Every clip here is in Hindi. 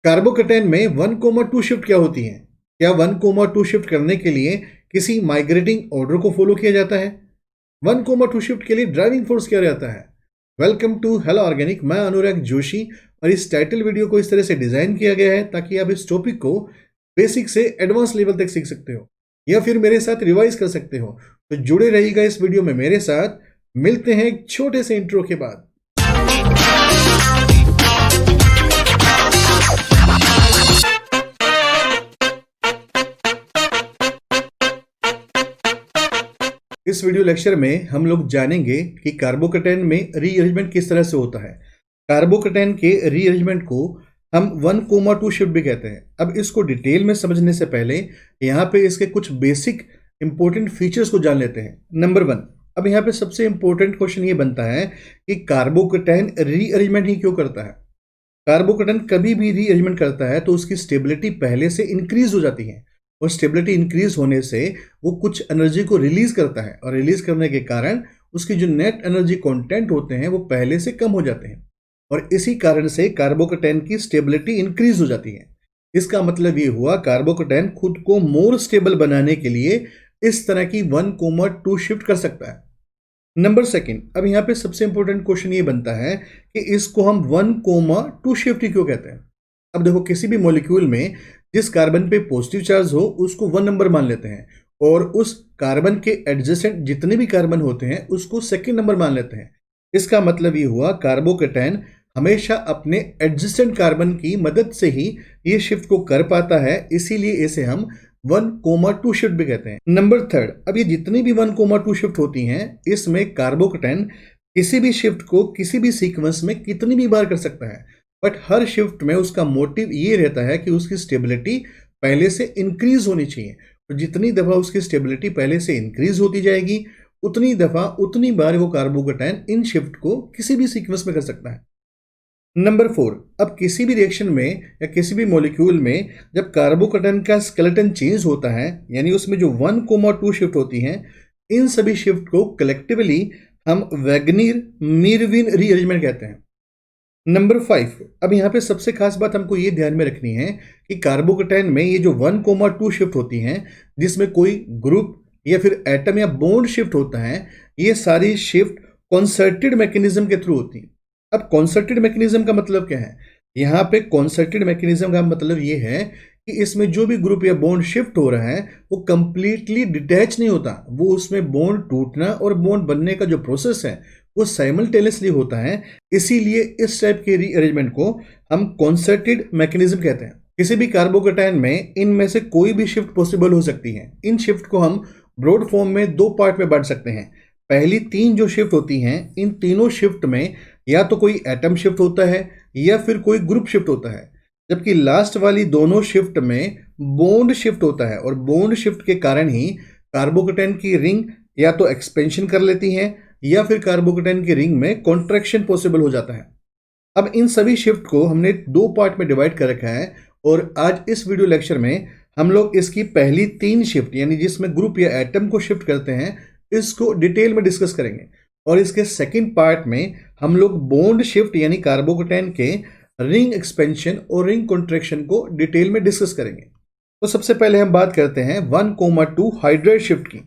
कार्बोकेटाइन में 1,2 शिफ्ट क्या होती हैं? क्या 1,2 शिफ्ट करने के लिए किसी माइग्रेटिंग ऑर्डर को फॉलो किया जाता है? 1,2 शिफ्ट के लिए ड्राइविंग फोर्स क्या रहता है? Welcome to Hello Organic. मैं अनुराग जोशी और इस टाइटल वीडियो को इस तरह से डिजाइन किया गया है ताकि आप इस टॉपिक को बेसिक से एडवांस लेवल तक सीख सकते हो या फिर मेरे साथ रिवाइज कर सकते हो। तो जुड़े रहिएगा इस वीडियो में मेरे साथ। मिलते हैं एक छोटे से इंट्रो के बाद। इस वीडियो लेक्चर में हम लोग जानेंगे कि कार्बोकेटाइन में रीअरेंजमेंट किस तरह से होता है। कार्बोकेटाइन के रीअरेंजमेंट को हम 1,2 शिफ्ट भी कहते हैं। अब इसको डिटेल में समझने से पहले यहाँ पे इसके कुछ बेसिक इंपॉर्टेंट फीचर्स को जान लेते हैं। नंबर 1, अब यहाँ पे सबसे इंपॉर्टेंट क्वेश्चन ये बनता है कि कार्बोकेटाइन रीअरेंजमेंट ही क्यों करता है। कार्बोकेटाइन कभी भी रीअरेंजमेंट करता है तो उसकी स्टेबिलिटी पहले से इंक्रीज हो जाती है और स्टेबिलिटी इंक्रीज होने से वो कुछ एनर्जी को रिलीज करता है और रिलीज करने के कारण उसकी जो नेट एनर्जी कंटेंट होते हैं वो पहले से कम हो जाते हैं और इसी कारण से कार्बोकेटाइन की स्टेबिलिटी इंक्रीज हो जाती है। इसका मतलब ये हुआ कार्बोकेटाइन खुद को मोर स्टेबल बनाने के लिए इस तरह की 1,2 शिफ्ट कर सकता है। नंबर 2, अब यहाँ पे सबसे इंपॉर्टेंट क्वेश्चन ये बनता है कि इसको हम 1,2 शिफ्ट ही क्यों कहते हैं। अब देखो, किसी भी मॉलिक्यूल में जिस कार्बन पे पॉजिटिव चार्ज हो उसको 1 नंबर मान लेते हैं और उस कार्बन के एडजेसेंट जितने भी कार्बन होते हैं उसको 2nd नंबर मान लेते हैं। इसका मतलब ये हुआ कार्बोकेटाइन हमेशा अपने एडजेसेंट कार्बन की मदद से ही ये शिफ्ट को कर पाता है, इसीलिए इसे हम 1,2 शिफ्ट भी कहते हैं। नंबर 3, अब ये जितनी भी 1,2 शिफ्ट होती हैं इसमें कार्बोकेटाइन किसी भी शिफ्ट को किसी भी सीक्वेंस में कितनी भी बार कर सकता है, बट हर शिफ्ट में उसका मोटिव ये रहता है कि उसकी स्टेबिलिटी पहले से इंक्रीज होनी चाहिए। तो जितनी दफ़ा उसकी स्टेबिलिटी पहले से इंक्रीज होती जाएगी उतनी दफ़ा उतनी बार वो कार्बोकेटाइन इन शिफ्ट को किसी भी सीक्वेंस में कर सकता है। नंबर 4, अब किसी भी रिएक्शन में या किसी भी मॉलिक्यूल में जब कार्बोकेटाइन का स्केलेटन चेंज होता है यानी उसमें जो 1,2 शिफ्ट होती हैं, इन सभी शिफ्ट को कलेक्टिवली हम वैगनीर मीरविन रीअरेंजमेंट कहते हैं। नंबर 5, अब यहाँ पे सबसे खास बात हमको ये ध्यान में रखनी है कि कार्बोकेटाइन में ये जो 1,2 शिफ्ट होती हैं जिसमें कोई ग्रुप या फिर एटम या बॉन्ड शिफ्ट होता है, ये सारी शिफ्ट कॉन्सर्टेड मैकेनिज्म के थ्रू होती हैं। अब कॉन्सर्टेड मैकेनिज्म का मतलब क्या है? यहाँ पे कॉन्सर्टेड मैकेनिज्म का मतलब ये है कि इसमें जो भी ग्रुप या बॉन्ड शिफ्ट हो रहा है वो कंप्लीटली डिटैच नहीं होता, वो उसमें बॉन्ड टूटना और बॉन्ड बनने का जो प्रोसेस है वो साइमल्टेनियसली होता है। इसीलिए इस टाइप के रीअरेंजमेंट को हम कॉन्सर्टेड मैकेनिज्म कहते हैं। किसी भी कार्बोकेटाइन में इनमें से कोई भी शिफ्ट पॉसिबल हो सकती है। इन शिफ्ट को हम ब्रॉड फॉर्म में 2 पार्ट में बांट सकते हैं। पहली 3 जो शिफ्ट होती हैं, इन तीनों शिफ्ट में या तो कोई एटम शिफ्ट होता है या फिर कोई ग्रुप शिफ्ट होता है, जबकि लास्ट वाली दोनों शिफ्ट में बॉन्ड शिफ्ट होता है और बॉन्ड शिफ्ट के कारण ही कार्बोकेटाइन की रिंग या तो एक्सपेंशन कर लेती है या फिर कार्बोकेटाइन की रिंग में कॉन्ट्रैक्शन पॉसिबल हो जाता है। अब इन सभी शिफ्ट को हमने 2 पार्ट में डिवाइड कर रखा है और आज इस वीडियो लेक्चर में हम लोग इसकी पहली 3 शिफ्ट यानी जिसमें ग्रुप या एटम को शिफ्ट करते हैं इसको डिटेल में डिस्कस करेंगे और इसके सेकंड पार्ट में हम लोग बॉन्ड शिफ्ट यानी कार्बोकेटाइन के रिंग एक्सपेंशन और रिंग कॉन्ट्रैक्शन को डिटेल में डिस्कस करेंगे। तो सबसे पहले हम बात करते हैं 1,2 हाइड्रेट शिफ्ट की।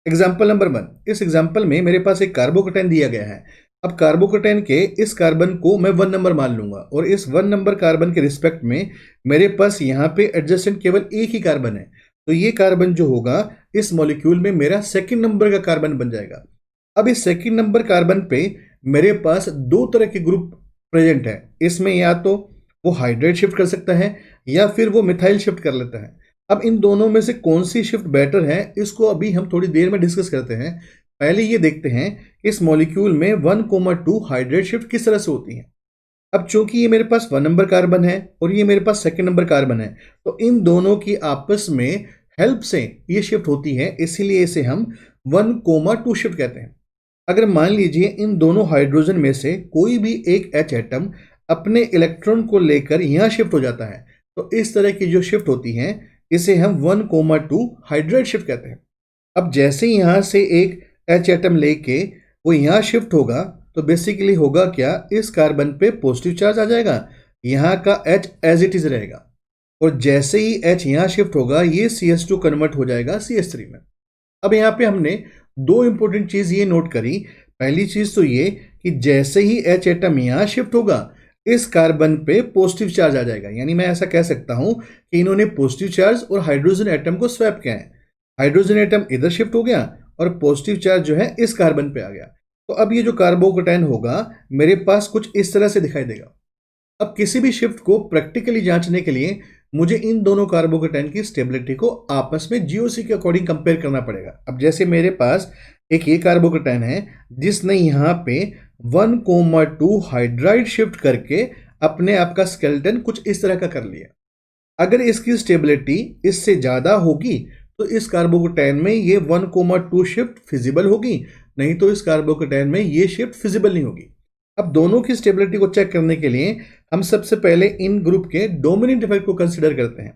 एग्जाम्पल नंबर 1, इस एग्जाम्पल में मेरे पास एक कार्बोकेटाइन दिया गया है। अब कार्बोकेटाइन के इस कार्बन को मैं 1 नंबर मान लूंगा और इस 1 नंबर कार्बन के रिस्पेक्ट में मेरे पास यहाँ पे एडजेसेंट केवल एक ही कार्बन है, तो ये कार्बन जो होगा इस मॉलिक्यूल में मेरा 2nd नंबर का कार्बन बन जाएगा। अब इस 2nd नंबर कार्बन पे मेरे पास 2 तरह के ग्रुप प्रेजेंट है। इसमें या तो वो हाइड्रेट शिफ्ट कर सकता है या फिर वो मिथाइल शिफ्ट कर लेता है। अब इन दोनों में से कौन सी शिफ्ट बेटर है इसको अभी हम थोड़ी देर में डिस्कस करते हैं। पहले ये देखते हैं कि इस मॉलिक्यूल में 1,2 हाइड्रेट शिफ्ट किस तरह से होती है। अब चूंकि ये मेरे पास 1 नंबर कार्बन है और ये मेरे पास 2nd नंबर कार्बन है, तो इन दोनों की आपस में हेल्प से ये शिफ्ट होती है, इसीलिए इसे हम 1,2 शिफ्ट कहते हैं। अगर मान लीजिए इन दोनों हाइड्रोजन में से कोई भी एक H एटम अपने इलेक्ट्रॉन को लेकर यहाँ शिफ्ट हो जाता है, तो इस तरह की जो शिफ्ट होती हैं इसे हम 1,2 हाइड्रेट शिफ्ट कहते हैं। अब जैसे यहाँ से एक H एटम लेके वो यहाँ शिफ्ट होगा तो बेसिकली होगा क्या, इस कार्बन पे पॉजिटिव चार्ज आ जाएगा यहाँ का H एज इट इज रहेगा, और जैसे ही H यहाँ शिफ्ट होगा ये CH2 कन्वर्ट हो जाएगा CH3 में। अब यहाँ पे हमने दो इंपॉर्टेंट चीज ये नोट करी। पहली चीज तो ये कि जैसे ही H एटम यहाँ शिफ्ट होगा इस कार्बन पे पॉजिटिव चार्ज आ जाएगा, यानी मैं ऐसा कह सकता हूं कि इन्होंने पॉजिटिव चार्ज और हाइड्रोजन एटम को स्वैप किया है। हाइड्रोजन एटम इधर शिफ्ट हो गया और पॉजिटिव चार्ज जो है इस कार्बन पे आ गया। तो अब ये जो कार्बोकेटाइन होगा मेरे पास कुछ इस तरह से दिखाई देगा। अब किसी भी शिफ्ट को प्रैक्टिकली जांचने के लिए मुझे इन दोनों कार्बोकेटाइन की स्टेबिलिटी को आपस में जीओसी के अकॉर्डिंग कंपेयर करना पड़ेगा। अब जैसे मेरे पास एक ये कार्बोकेटाइन है जिसने यहाँ पे 1,2 हाइड्राइड शिफ्ट करके अपने आप का स्केलेटन कुछ इस तरह का कर लिया। अगर इसकी स्टेबिलिटी इससे ज्यादा होगी तो इस कार्बोकेटाइन में ये 1,2 शिफ्ट फिजिबल होगी, नहीं तो इस कार्बोकेटाइन में ये शिफ्ट फिजिबल नहीं होगी। अब दोनों की स्टेबिलिटी को चेक करने के लिए हम सबसे पहले इन ग्रुप के डोमिनेंट इफेक्ट को कंसीडर करते हैं,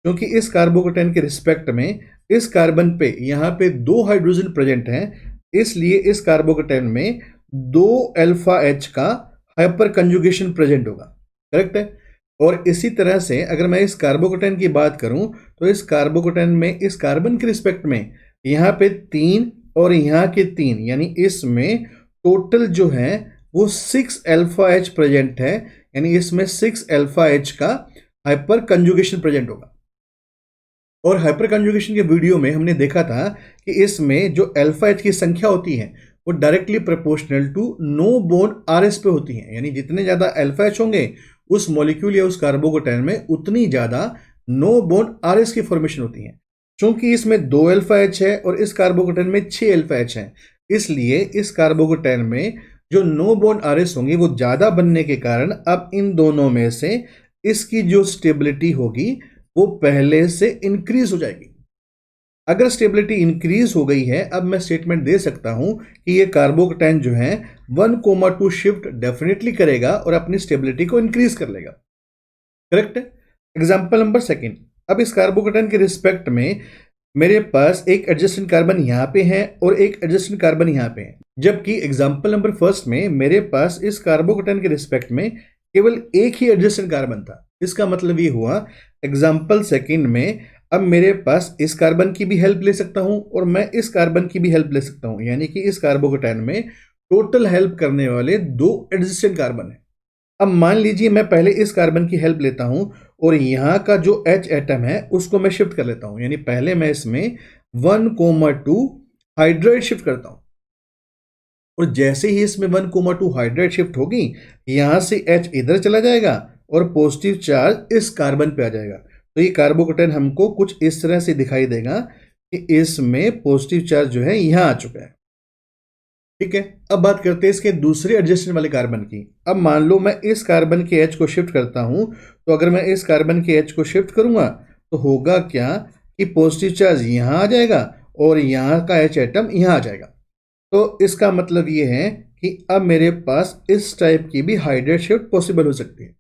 क्योंकि इस कार्बोकेटाइन के रिस्पेक्ट में इस कार्बन पे यहाँ पे 2 हाइड्रोजन प्रेजेंट हैं, इसलिए इस कार्बोकेटाइन में 2 अल्फा H का हाइपर कंजुगेशन प्रेजेंट होगा। करेक्ट है। और इसी तरह से अगर मैं इस कार्बोकेटाइन की बात करूं तो इस कार्बोकेटाइन में इस कार्बन के रिस्पेक्ट में यहाँ पे 3 और यहाँ के 3, यानी इसमें टोटल जो है वो 6 अल्फा H प्रेजेंट है, यानी इसमें 6 अल्फा H का हाइपर कंजुगेशन प्रेजेंट होगा। और हाइपर कंजुगेशन के वीडियो में हमने देखा था कि इसमें जो अल्फा H की संख्या होती है वो directly proportional to no bond RS पे होती है, यानी जितने ज्यादा अल्फा H होंगे उस मॉलिक्यूल या उस कार्बोकेटाइन में उतनी ज्यादा नो बॉन्ड RS की फॉर्मेशन होती है। चूंकि इसमें 2 अल्फा H है और इस कार्बोकेटाइन में 6 अल्फा H है, इसलिए इस कार्बोकेटाइन में जो नो बॉन्ड RS होंगे वो ज्यादा बनने के कारण अब इन दोनों में से इसकी जो स्टेबिलिटी होगी वो पहले से इंक्रीज हो जाएगी। अगर स्टेबिलिटी इंक्रीज हो गई है, अब मैं स्टेटमेंट दे सकता हूं कि ये कार्बोकेटाइन जो है 1,2 शिफ्ट डेफिनेटली करेगा और अपनी स्टेबिलिटी को इंक्रीज कर लेगा। करेक्ट है। एग्जांपल नंबर 2, अब इस कार्बोकेटाइन के रिस्पेक्ट में मेरे पास एक एडजेसेंट कार्बन यहाँ पे है और एक एडजेसेंट कार्बन यहाँ पे है, जबकि एग्जांपल नंबर 1 में मेरे पास इस कार्बोकेटाइन के रिस्पेक्ट में केवल एक ही एडजेसेंट कार्बन था। इसका मतलब ये हुआ एग्जांपल 2 में अब मेरे पास इस कार्बन की भी हेल्प ले सकता हूं और मैं इस कार्बन की भी हेल्प ले सकता हूं, यानी कि इस कार्बोकेटाइन में टोटल हेल्प करने वाले 2 एडजेसेंट कार्बन है। अब मान लीजिए मैं पहले इस कार्बन की हेल्प लेता हूं और यहां का जो H एटम है उसको मैं शिफ्ट कर लेता हूं, यानी पहले मैं इसमें 1,2 हाइड्राइड शिफ्ट करता हूं, और जैसे ही इसमें 1,2 हाइड्राइड शिफ्ट होगी यहां से H इधर चला जाएगा और पॉजिटिव चार्ज इस कार्बन पे आ जाएगा। तो ये कार्बोकेटाइन हमको कुछ इस तरह से दिखाई देगा कि इसमें पॉजिटिव चार्ज जो है यहां आ चुका है। ठीक है। अब बात करते हैं इसके दूसरे एडजेसेंट वाले कार्बन की। अब मान लो मैं इस कार्बन के H को शिफ्ट करता हूं, तो अगर मैं इस कार्बन के H को शिफ्ट करूंगा तो होगा क्या कि पॉजिटिव चार्ज यहां आ जाएगा और यहां का H एटम यहां आ जाएगा। तो इसका मतलब ये है कि अब मेरे पास इस टाइप की भी हाइड्राइड शिफ्ट पॉसिबल हो सकती है।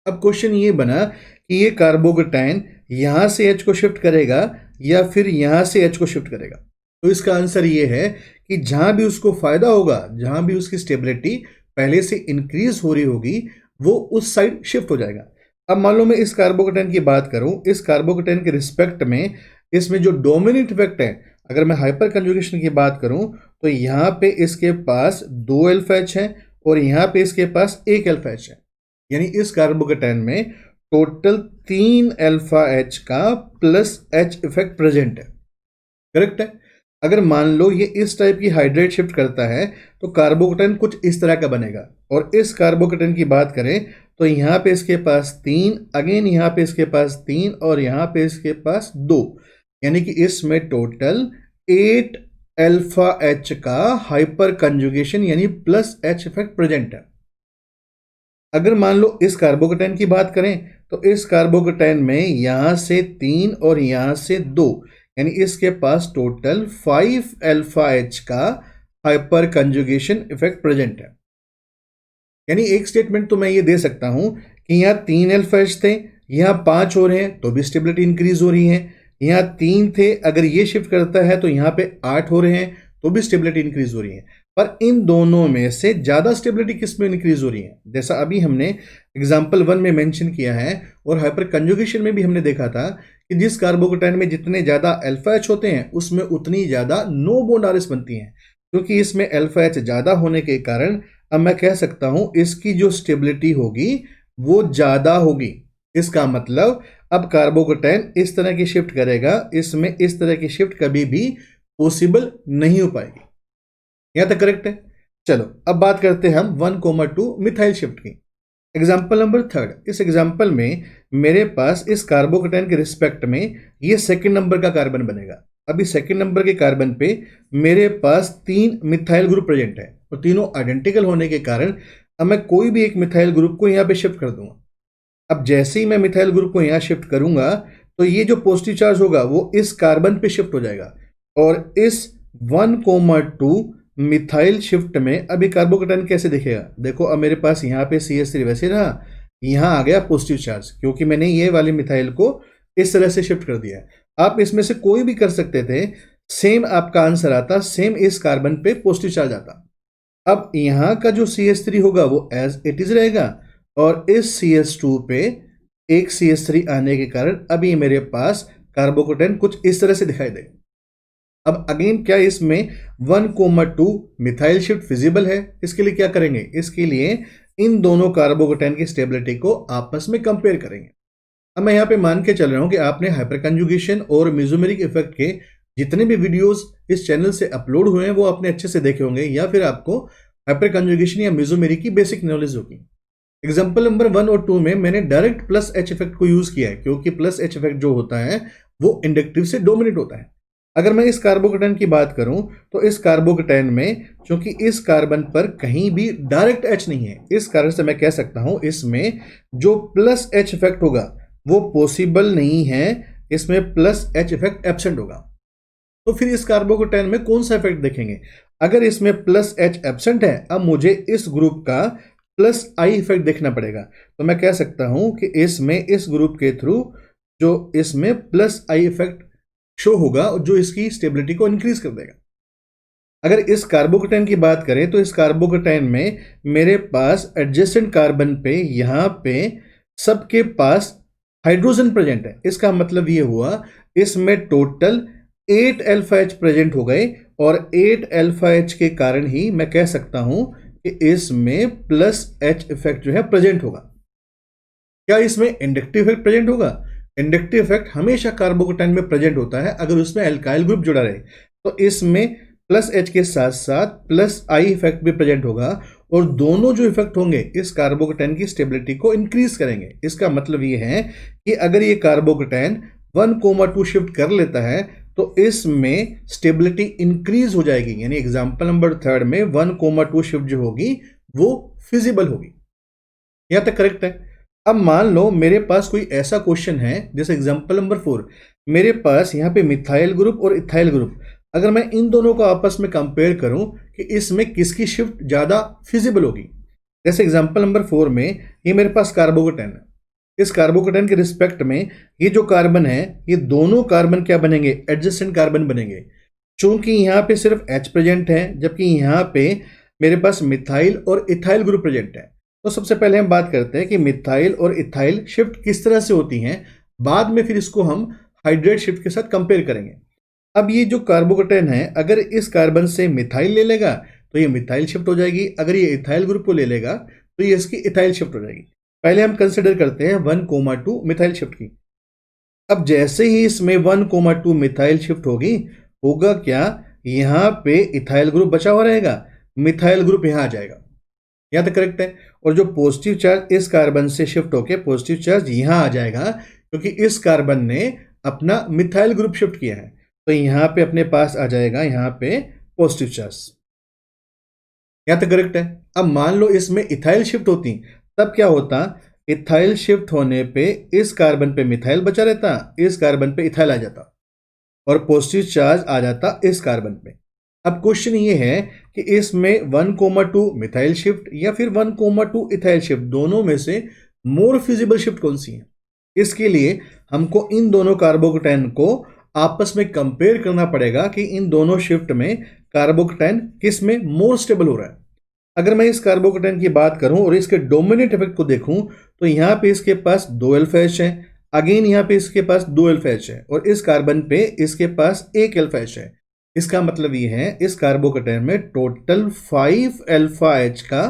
अब क्वेश्चन ये बना कि ये कार्बोकेटाइन यहां से H को शिफ्ट करेगा या फिर यहां से H को शिफ्ट करेगा। तो इसका आंसर ये है कि जहां भी उसको फायदा होगा, जहां भी उसकी स्टेबिलिटी पहले से इंक्रीज हो रही होगी वो उस साइड शिफ्ट हो जाएगा। अब मान लो मैं इस कार्बोकेटाइन की बात करूं, इस कार्बोकेटाइन के रिस्पेक्ट में इसमें जो डोमिनेंट इफेक्ट है, अगर मैं हाइपर कंजुगेशन की बात करूं तो यहां पे इसके पास 2 अल्फा H है और यहां पे इसके पास 1 अल्फा H है, यानी इस कार्बोकेटाइन में टोटल 3 अल्फा H का प्लस H इफेक्ट प्रेजेंट है। करेक्ट है। अगर मान लो ये इस टाइप की हाइड्राइड शिफ्ट करता है तो कार्बोकेटाइन कुछ इस तरह का बनेगा, और इस कार्बोकेटाइन की बात करें तो यहाँ पे इसके पास 3, अगेन यहाँ पे इसके पास 3 और यहाँ पे इसके पास 2, यानी कि इसमें टोटल 8 अल्फा H का हाइपर कंजुगेशन यानी प्लस H इफेक्ट प्रेजेंट है। अगर मान लो इस कार्बोकेटाइन की बात करें तो इस कार्बोकेटाइन में यहां से 3 और यहां से 2, यानी इसके पास टोटल 5 अल्फा H का हाइपर कंजुगेशन इफेक्ट प्रेजेंट है। यानी एक स्टेटमेंट तो मैं ये दे सकता हूं कि यहाँ 3 अल्फा H थे, यहाँ 5 हो रहे हैं तो भी स्टेबिलिटी इंक्रीज हो रही है, यहाँ 3 थे, अगर ये शिफ्ट करता है तो यहाँ पे 8 हो रहे हैं तो भी स्टेबिलिटी इंक्रीज हो रही है। पर इन दोनों में से ज़्यादा स्टेबिलिटी किस में इंक्रीज हो रही है? जैसा अभी हमने एग्जाम्पल 1 में मेंशन किया है और हाइपर कंजुगेशन में भी हमने देखा था कि जिस कार्बोकेटाइन में जितने ज़्यादा अल्फा एच होते हैं उसमें उतनी ज़्यादा नो बॉन्ड आरएस बनती हैं, क्योंकि इसमें अल्फा एच ज़्यादा होने के कारण अब मैं कह सकता हूँ इसकी जो स्टेबिलिटी होगी वो ज़्यादा होगी। इसका मतलब अब कार्बोकेटाइन इस तरह की शिफ्ट करेगा, इसमें इस तरह की शिफ्ट कभी भी पॉसिबल नहीं हो पाएगी। यहां तक करेक्ट है। चलो अब बात करते हैं हम 1,2 मिथाइल शिफ्ट की। एग्जाम्पल नंबर 3, इस एग्जाम्पल में मेरे पास इस कार्बोकेटाइन के रिस्पेक्ट में ये सेकंड नंबर का कार्बन बनेगा। अभी सेकंड नंबर के कार्बन पे मेरे पास 3 मिथाइल ग्रुप प्रेजेंट है और तीनों आइडेंटिकल होने के कारण अब मैं कोई भी एक मिथाइल ग्रुप को यहाँ पे शिफ्ट कर दूंगा। अब जैसे ही मैं मिथाइल ग्रुप को यहाँ शिफ्ट करूंगा तो ये जो पॉजिटिव चार्ज होगा वो इस कार्बन पे शिफ्ट हो जाएगा और इस 1,2 मिथाइल शिफ्ट में अभी कार्बोकेटाइन कैसे दिखेगा? देखो अब मेरे पास यहाँ पे CH3 वैसे रहा, यहाँ आ गया पॉजिटिव चार्ज क्योंकि मैंने ये वाले मिथाइल को इस तरह से शिफ्ट कर दिया। आप इसमें से कोई भी कर सकते थे, सेम आपका आंसर आता, सेम इस कार्बन पे पॉजिटिव चार्ज आता। अब यहाँ का जो CH3 होगा वो एज इट इज रहेगा और इस CH2 पे एक CH3 आने के कारण अभी मेरे पास कार्बोकेटाइन कुछ इस तरह से दिखाई देगा। अब अगेन क्या इसमें 1,2 मिथाइल शिफ्ट फिजिबल है? इसके लिए क्या करेंगे? इसके लिए इन दोनों कार्बोकेटाइन की स्टेबिलिटी को आपस में कंपेयर करेंगे। अब मैं यहाँ पे मान के चल रहा हूँ कि आपने हाइपर कंजुगेशन और मेसोमेरिक इफेक्ट के जितने भी वीडियोस इस चैनल से अपलोड हुए हैं वो आपने अच्छे से देखे होंगे या फिर आपको हाइपर कंजुगेशन या मेसोमेरिक की बेसिक नॉलेज होगी। एग्जाम्पल नंबर 1 और 2 में मैंने डायरेक्ट प्लस एच इफेक्ट को यूज किया है क्योंकि प्लस एच इफेक्ट जो होता है वो इंडक्टिव से डोमिनेट होता है। अगर मैं इस कार्बोकेटाइन की बात करूं तो इस कार्बोकेटाइन में चूंकि इस कार्बन पर कहीं भी डायरेक्ट एच नहीं है, इस कारण से मैं कह सकता हूं इसमें जो प्लस एच इफेक्ट होगा वो पॉसिबल नहीं है, इसमें प्लस एच इफेक्ट एब्सेंट होगा। तो फिर इस कार्बोकेटाइन में कौन सा इफेक्ट देखेंगे? अगर इसमें प्लस एच एब्सेंट है, अब मुझे इस ग्रुप का प्लस आई इफेक्ट देखना पड़ेगा। तो मैं कह सकता हूं कि इसमें इस ग्रुप के थ्रू जो इसमें प्लस आई इफेक्ट शो होगा जो इसकी स्टेबिलिटी को इंक्रीज कर देगा। अगर इस कार्बोकेटाइन की बात करें तो इस कार्बोकेटाइन में मेरे पास एडजेसेंट कार्बन पे यहां पे सबके पास हाइड्रोजन प्रेजेंट है। इसका मतलब ये हुआ इसमें टोटल 8 अल्फा एच प्रेजेंट हो गए और 8 अल्फा एच के कारण ही मैं कह सकता हूं कि इसमें प्लस एच इफेक्ट जो है प्रेजेंट होगा। क्या इसमें इंडक्टिव इफेक्ट प्रेजेंट होगा? इंडक्टिव इफेक्ट हमेशा कार्बोकेटाइन में प्रेजेंट होता है अगर उसमें एल्काइल ग्रुप जुड़ा रहे। तो इसमें प्लस एच के साथ साथ प्लस आई इफेक्ट भी प्रेजेंट होगा और दोनों जो इफेक्ट होंगे इस कार्बोकेटाइन की स्टेबिलिटी को इंक्रीज करेंगे। इसका मतलब ये है कि अगर ये कार्बोकेटाइन 1,2 शिफ्ट कर लेता है तो इसमें स्टेबिलिटी इंक्रीज हो जाएगी, यानी एग्जाम्पल नंबर 3 में 1,2 शिफ्ट जो होगी वो फिजिबल होगी। यहां तक करेक्ट है। अब मान लो मेरे पास कोई ऐसा क्वेश्चन है जैसे एग्जांपल नंबर 4, मेरे पास यहाँ पे मिथाइल ग्रुप और इथाइल ग्रुप, अगर मैं इन दोनों को आपस में कंपेयर करूं कि इसमें किसकी शिफ्ट ज़्यादा फिजिबल होगी। जैसे एग्जांपल नंबर 4 में ये मेरे पास कार्बोकेटाइन है, इस कार्बोकेटाइन के रिस्पेक्ट में ये जो कार्बन है ये दोनों कार्बन क्या बनेंगे? एडजेसेंट कार्बन बनेंगे। चूंकि यहाँ पे सिर्फ H प्रेजेंट है जबकि यहाँ पे मेरे पास मिथाइल और इथाइल ग्रुप प्रेजेंट है। तो सबसे पहले हम बात करते हैं कि मिथाइल और इथाइल शिफ्ट किस तरह से होती हैं, बाद में फिर इसको हम हाइड्रेट शिफ्ट के साथ कंपेयर करेंगे। अब ये जो कार्बोकेटाइन है अगर इस कार्बन से मिथाइल ले लेगा तो ये मिथाइल शिफ्ट हो जाएगी, अगर ये इथाइल ग्रुप को ले लेगा तो ये इसकी इथाइल शिफ्ट हो जाएगी। पहले हम कंसिडर करते हैं 1,2 मिथाइल शिफ्ट की। अब जैसे ही इसमें 1,2 मिथाइल शिफ्ट होगी, होगा क्या? यहाँ पे इथाइल ग्रुप बचा हुआ रहेगा, मिथाइल ग्रुप यहाँ आ जाएगा। यहाँ तक करेक्ट है। और जो पॉजिटिव चार्ज इस कार्बन से शिफ्ट होके पॉजिटिव चार्ज यहाँ आ जाएगा क्योंकि इस कार्बन ने अपना मिथाइल ग्रुप शिफ्ट किया है, तो यहाँ पे अपने पास आ जाएगा यहाँ पे पॉजिटिव चार्ज। यहाँ तक करेक्ट है। अब मान लो इसमें इथाइल शिफ्ट होती तब क्या होता? इथाइल शिफ्ट होने पे इस कार्बन पे मिथाइल बचा रहता, इस कार्बन पे इथाइल आ जाता और पॉजिटिव चार्ज आ जाता इस कार्बन पे। अब क्वेश्चन ये है कि इसमें 1,2 मिथाइल शिफ्ट या फिर 1,2 इथाइल शिफ्ट, दोनों में से मोर फिजिबल शिफ्ट कौन सी है? इसके लिए हमको इन दोनों कार्बोकेटाइन को आपस में कंपेयर करना पड़ेगा कि इन दोनों शिफ्ट में कार्बोकेटाइन किस में मोर स्टेबल हो रहा है। अगर मैं इस कार्बोकेटाइन की बात करूं और इसके डोमिनेंट इफेक्ट को देखूं तो यहां पे इसके पास 2 अल्फा एच है, अगेन यहां पे इसके पास 2 अल्फा एच है और इस कार्बन पे इसके पास 1 अल्फा एच है। इसका मतलब ये है इस कार्बोकेटाइन में टोटल 5 अल्फा एच का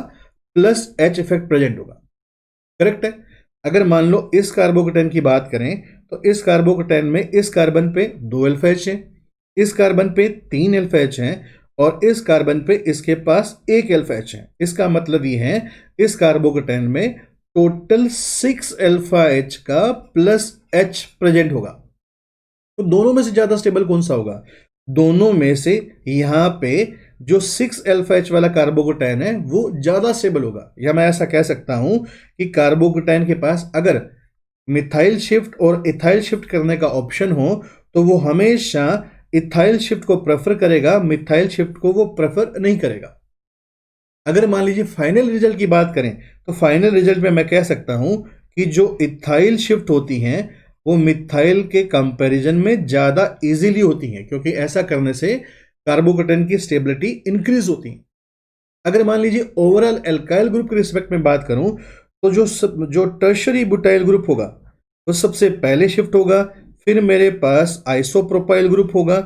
प्लस एच इफेक्ट प्रेजेंट होगा। करेक्ट है। अगर मान लो इस कार्बोकेटाइन की बात करें तो इस कार्बोकेटाइन में इस कार्बन पे 2 अल्फा एच है, इस कार्बन पे 3 अल्फा एच है और इस कार्बन पे इसके पास 1 अल्फा एच है। इसका मतलब ये है इस कार्बोकेटाइन में टोटल 6 अल्फा एच का प्लस एच प्रेजेंट होगा। तो दोनों में से ज्यादा स्टेबल कौन सा होगा? दोनों में से यहां पे जो 6 अल्फा एच वाला कार्बोकेटाइन है वो ज्यादा स्टेबल होगा। या मैं ऐसा कह सकता हूं कि कार्बोकेटाइन के पास अगर मिथाइल शिफ्ट और इथाइल शिफ्ट करने का ऑप्शन हो तो वो हमेशा इथाइल शिफ्ट को प्रेफर करेगा, मिथाइल शिफ्ट को वो प्रेफर नहीं करेगा। अगर मान लीजिए फाइनल रिजल्ट की बात करें तो फाइनल रिजल्ट में मैं कह सकता हूं कि जो इथाइल शिफ्ट होती हैं वो मिथाइल के कंपैरिजन में ज्यादा इजीली होती हैं, क्योंकि ऐसा करने से कार्बोकेटाइन की स्टेबिलिटी इंक्रीज होती है। अगर मान लीजिए ओवरऑल एल्काइल ग्रुप के रिस्पेक्ट में बात करूं तो जो टर्शरी बुटाइल ग्रुप होगा वो सबसे पहले शिफ्ट होगा, फिर मेरे पास आइसोप्रोपाइल ग्रुप होगा,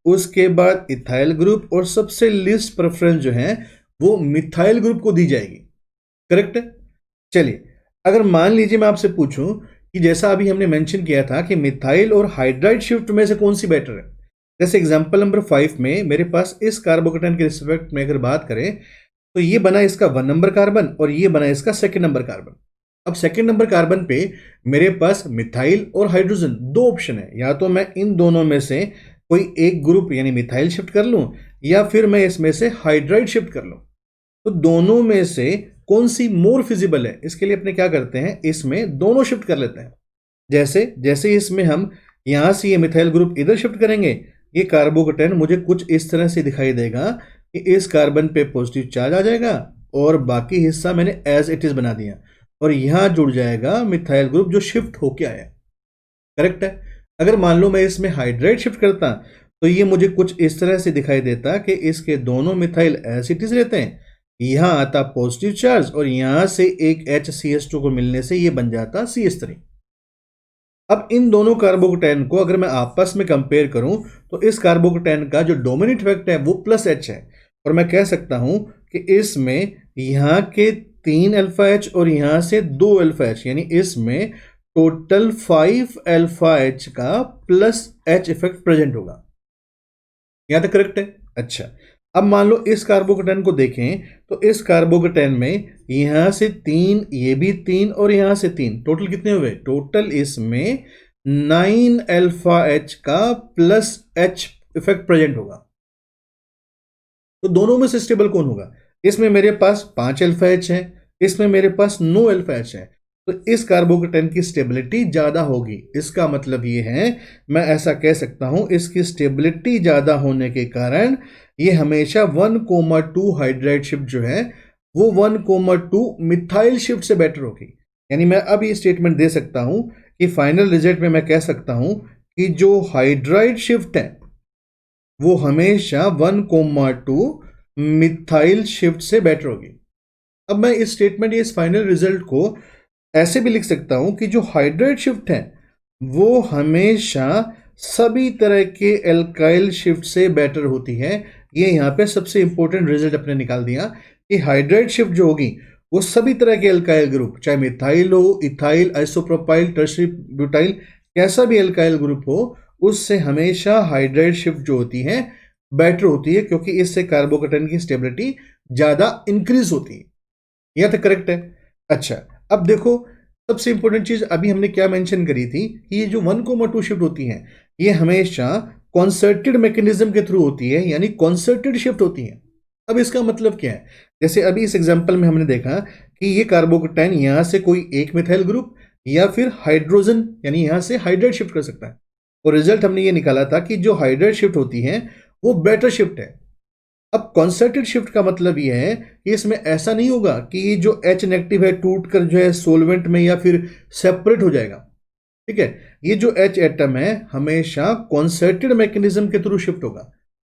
उसके बाद इथाइल ग्रुप और सबसे लीस्ट प्रेफरेंस जो है वो मिथाइल ग्रुप को दी जाएगी। करेक्ट है। चलिए अगर मान लीजिए मैं आपसे पूछूं कि जैसा अभी हमने मेंशन किया था कि मिथाइल और हाइड्राइड शिफ्ट में से कौन सी बेटर है। जैसे एग्जांपल नंबर 5 में मेरे पास इस कार्बोकेटाइन के रिस्पेक्ट में अगर बात करें तो ये बना इसका 1 नंबर कार्बन और ये बना इसका 2nd नंबर कार्बन। अब 2nd नंबर कार्बन पे मेरे पास मिथाइल और हाइड्रोजन दो ऑप्शन है, या तो मैं इन दोनों में से कोई एक ग्रुप यानी मिथाइल शिफ्ट कर लूं या फिर मैं इसमें से हाइड्राइड शिफ्ट कर लूं। तो दोनों में से कौन सी मोर फिजिबल है, इसके लिए अपने क्या करते हैं, इसमें दोनों शिफ्ट कर लेते हैं। जैसे जैसे इसमें हम यहां से ये मिथाइल ग्रुप इधर शिफ्ट करेंगे, ये कार्बोकेटाइन मुझे कुछ इस तरह से दिखाई देगा कि इस कार्बन पे पॉजिटिव चार्ज आ जाएगा और बाकी हिस्सा मैंने एज इट इज बना दिया और यहां जुड़ जाएगा मिथाइल ग्रुप जो शिफ्ट होके आया। करेक्ट है। अगर मान लो मैं इसमें हाइड्राइड शिफ्ट करता तो ये मुझे कुछ इस तरह से दिखाई देता कि इसके दोनों मिथाइल एज इट इज रहते हैं, यहां आता पॉजिटिव चार्ज और यहां से एक HCH2 को मिलने से ये बन जाता CH3। अब इन दोनों कार्बोकेटाइन को अगर मैं आपस में कंपेयर करूं तो इस कार्बोकेटाइन का जो डोमिनेंट इफेक्ट है वो प्लस एच है और मैं कह सकता हूं कि इसमें यहां के 3 अल्फा एच और यहां से 2 अल्फा एच यानी इसमें टोटल 5 अल्फा एच का प्लस एच इफेक्ट प्रेजेंट होगा। यहां तक करेक्ट है। अच्छा अब मान लो इस कार्बोकेटाइन को देखें तो इस कार्बोकेटाइन में यहां से 3, ये भी 3 और यहां से 3, टोटल कितने हुए? टोटल इसमें 9 अल्फा एच का प्लस एच इफेक्ट प्रेजेंट होगा। तो दोनों में से स्टेबल कौन होगा? इसमें मेरे पास 5 अल्फा एच है, इसमें मेरे पास 9 अल्फा एच है, तो इस कार्बोकेटाइन की स्टेबिलिटी ज्यादा होगी। इसका मतलब ये है मैं ऐसा कह सकता हूं इसकी स्टेबिलिटी ज्यादा होने के कारण ये हमेशा 1,2 हाइड्राइड शिफ्ट जो है वो 1,2 मिथाइल शिफ्ट से बेटर होगी। यानी मैं अब ये स्टेटमेंट दे सकता हूं कि फाइनल रिजल्ट में मैं कह सकता हूं कि जो हाइड्राइड शिफ्ट है वो हमेशा 1,2 मिथाइल शिफ्ट से बेटर होगी। अब मैं इस स्टेटमेंट इस फाइनल रिजल्ट को ऐसे भी लिख सकता हूं कि जो हाइड्राइड शिफ्ट है वो हमेशा सभी तरह के एल्काइल शिफ्ट से बेटर होती है। ये यहां पे सबसे इंपॉर्टेंट रिजल्ट अपने निकाल दिया कि हाइड्राइड शिफ्ट जो होगी वो सभी तरह के एल्काइल ग्रुप, चाहे मिथाइल हो, इथाइल, आइसोप्रोपाइल, टर्शरी ब्यूटाइल, कैसा भी एल्काइल ग्रुप हो, उससे हमेशा हाइड्राइड शिफ्ट जो होती है बेटर होती है, क्योंकि इससे कार्बोकेटाइन की स्टेबिलिटी ज्यादा इंक्रीज होती है। यह तो करेक्ट है। अच्छा अब देखो सबसे इंपॉर्टेंट चीज अभी हमने क्या मेंशन करी थी कि ये जो 1,2 शिफ्ट होती है ये हमेशा कॉन्सर्टेड मैकेनिज्म के थ्रू होती है, यानी कॉन्सर्टेड शिफ्ट होती है। अब इसका मतलब क्या है? जैसे अभी इस एग्जांपल में हमने देखा कि ये कार्बोकेटाइन यहां से कोई एक मिथाइल ग्रुप या फिर हाइड्रोजन यानी यहां से हाइड्राइड शिफ्ट कर सकता है और रिजल्ट हमने ये निकाला था कि जो हाइड्राइड शिफ्ट होती है वो बेटर शिफ्ट है। अब कॉन्सर्टेड शिफ्ट का मतलब यह है कि इसमें ऐसा नहीं होगा कि ये जो H नेगेटिव है टूट कर जो है सोलवेंट में या फिर सेपरेट हो जाएगा। ठीक है, ये जो H एटम है हमेशा कॉन्सर्टेड मैकेनिज्म के थ्रू शिफ्ट होगा।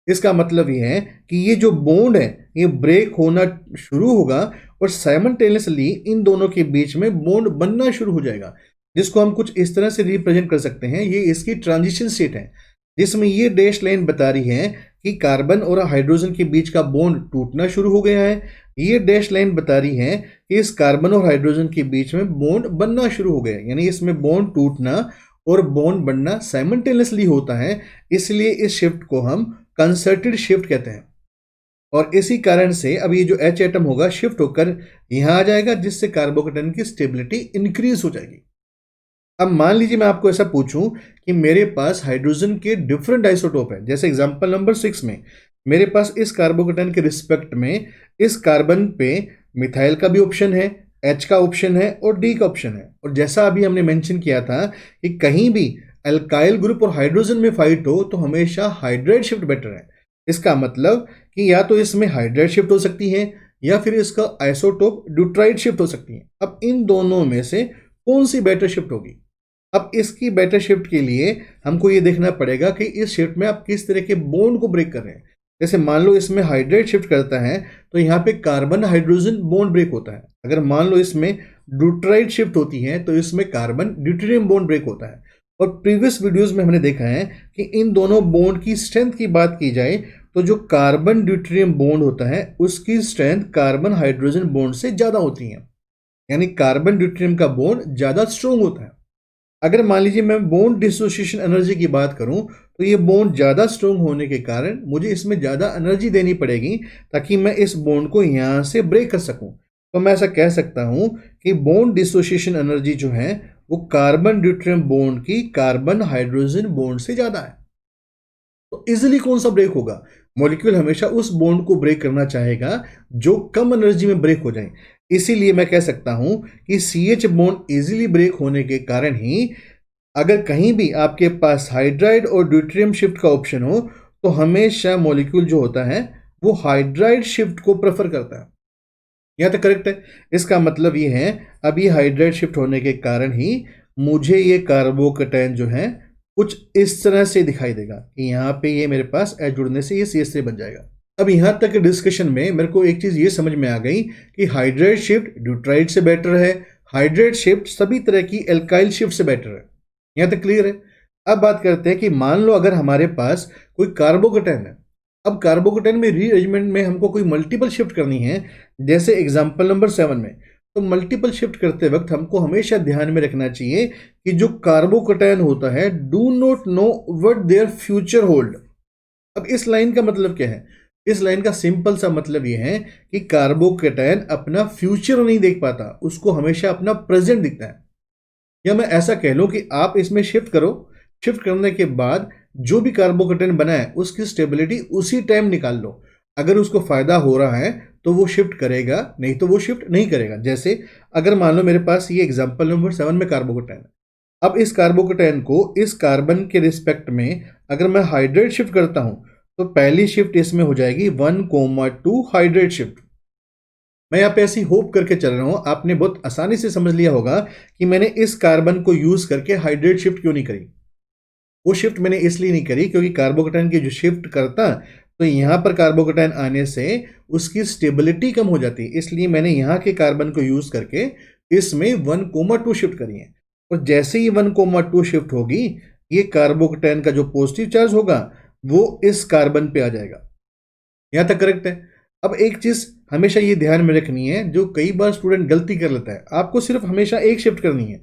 इसका मतलब ये है कि ये जो बॉन्ड है ये ब्रेक होना शुरू होगा और साइमल्टेनियसली इन दोनों के बीच में बॉन्ड बनना शुरू हो जाएगा, जिसको हम कुछ इस तरह से रिप्रेजेंट कर सकते हैं। ये इसकी ट्रांजिशन स्टेट है, जिसमें ये डैश लाइन बता रही है कि कार्बन और हाइड्रोजन के बीच का बॉन्ड टूटना शुरू हो गया है। ये डैश लाइन बता रही है कि इस कार्बन और हाइड्रोजन के बीच में बॉन्ड बनना शुरू हो गया है, यानी इसमें बॉन्ड टूटना और बॉन्ड बनना साइमल्टेनियसली होता है। इसलिए इस शिफ्ट को हम कंसर्टेड शिफ्ट कहते हैं। और इसी कारण से अब ये जो H एटम होगा शिफ्ट होकर यहां आ जाएगा, जिससे कार्बोकेटन की स्टेबिलिटी इंक्रीज हो जाएगी। अब मान लीजिए मैं आपको ऐसा पूछूं कि मेरे पास हाइड्रोजन के डिफरेंट आइसोटोप है, जैसे एग्जांपल नंबर 6 में मेरे पास इस कार्बोकेटन के रिस्पेक्ट में इस कार्बन पे मिथाइल का भी ऑप्शन है, H का ऑप्शन है और D का ऑप्शन है। और जैसा अभी हमने मेंशन किया था कि कहीं भी अल्काइल ग्रुप और हाइड्रोजन में फाइट हो तो हमेशा हाइड्राइड शिफ्ट बेटर है। इसका मतलब कि या तो इसमें हाइड्राइड शिफ्ट हो सकती है या फिर इसका आइसोटोप ड्यूट्राइड शिफ्ट हो सकती है। अब इन दोनों में से कौन सी बेटर शिफ्ट होगी? अब इसकी बेटर शिफ्ट के लिए हमको ये देखना पड़ेगा कि इस शिफ्ट में आप किस तरह के बॉन्ड को ब्रेक कर रहे हैं। जैसे मान लो इसमें हाइड्राइड शिफ्ट करता है तो यहाँ पे कार्बन हाइड्रोजन बॉन्ड ब्रेक होता है। अगर मान लो इसमें ड्यूट्राइड शिफ्ट होती है तो इसमें कार्बन ड्यूटेरियम बॉन्ड ब्रेक होता है। और प्रीवियस वीडियोस में हमने देखा है कि इन दोनों बॉन्ड की स्ट्रेंथ की बात की जाए तो जो कार्बन ड्यूटेरियम बॉन्ड होता है उसकी स्ट्रेंथ कार्बन हाइड्रोजन बॉन्ड से ज़्यादा होती है, यानी कार्बन ड्यूटेरियम का बॉन्ड ज़्यादा स्ट्रोंग होता है। अगर मान लीजिए मैं बॉन्ड डिसोसिएशन एनर्जी की बात करूं तो ये बॉन्ड ज़्यादा स्ट्रोंग होने के कारण मुझे इसमें ज़्यादा एनर्जी देनी पड़ेगी ताकि मैं इस बॉन्ड को यहाँ से ब्रेक कर सकूं। तो मैं ऐसा कह सकता हूं कि बॉन्ड डिसोसिएशन एनर्जी जो है वो कार्बन ड्यूटेरियम बॉन्ड की कार्बन हाइड्रोजन बॉन्ड से ज़्यादा है। तो इजिली कौन सा ब्रेक होगा? मॉलिक्यूल हमेशा उस बॉन्ड को ब्रेक करना चाहेगा जो कम एनर्जी में ब्रेक हो जाए। इसीलिए मैं कह सकता हूं कि CH बॉन्ड इजीली ब्रेक होने के कारण ही अगर कहीं भी आपके पास हाइड्राइड और ड्यूटेरियम शिफ्ट का ऑप्शन हो तो हमेशा मॉलिक्यूल जो होता है वो हाइड्राइड शिफ्ट को प्रेफर करता है। यह तो करेक्ट है। इसका मतलब ये है अब ये हाइड्राइड शिफ्ट होने के कारण ही मुझे ये कार्बोकेटायन जो है कुछ इस तरह से दिखाई देगा कि यहाँ पे ये मेरे पास H जुड़ने से ये CH3 बन जाएगा। अब यहाँ तक के डिस्कशन में मेरे को एक चीज़ ये समझ में आ गई कि हाइड्राइड शिफ्ट ड्यूट्राइड से बेटर है, हाइड्राइड शिफ्ट सभी तरह की एल्काइल शिफ्ट से बेटर है। यहाँ तक क्लियर है। अब बात करते हैं कि मान लो अगर हमारे पास कोई कार्बोकेटायन है। अब कार्बोकेटायन में रीअरेंजमेंट में हमको कोई मल्टीपल शिफ्ट करनी है, जैसे एग्जाम्पल नंबर 7 में। तो मल्टीपल शिफ्ट करते वक्त हमको हमेशा ध्यान में रखना चाहिए कि जो कार्बोकेटायन होता है do not know what their future hold. अब इस लाइन का मतलब क्या है? इस लाइन का सिंपल सा मतलब यह है कि कार्बोकेटायन अपना फ्यूचर नहीं देख पाता, उसको हमेशा अपना प्रेजेंट दिखता है। या मैं ऐसा कह लूं कि आप इसमें शिफ्ट करो, शिफ्ट करने के बाद जो भी कार्बोकेटायन बना है उसकी स्टेबिलिटी उसी टाइम निकाल लो। अगर उसको फायदा हो रहा है तो वो शिफ्ट करेगा, नहीं तो वो शिफ्ट नहीं करेगा। जैसे अगर मान लो मेरे पास ये एग्जांपल नंबर 7 में कार्बोकेटायन है। अब इस कार्बोकेटायन को इस कार्बन के रिस्पेक्ट में अगर मैं हाइड्रेट शिफ्ट करता हूं तो पहली शिफ्ट इसमें हो जाएगी 1,2 हाइड्रेट शिफ्ट। मैं यहाँ पे ऐसी होप करके चल रहा हूं आपने बहुत आसानी से समझ लिया होगा कि मैंने इस कार्बन को यूज करके हाइड्रेट शिफ्ट क्यों नहीं करी। वो शिफ्ट मैंने इसलिए नहीं करी क्योंकि कार्बोकेटायन की जो शिफ्ट करता तो यहाँ पर कार्बोकेटायन आने से उसकी स्टेबिलिटी कम हो जाती, इसलिए मैंने यहाँ के कार्बन को यूज करके इसमें 1,2 शिफ्ट करी है। और जैसे ही 1,2 शिफ्ट होगी ये कार्बोकेटायन का जो पॉजिटिव चार्ज होगा वो इस कार्बन पे आ जाएगा। यहाँ तक करेक्ट है। अब एक चीज हमेशा ये ध्यान में रखनी है जो कई बार स्टूडेंट गलती कर लेता है, आपको सिर्फ हमेशा एक शिफ्ट करनी है।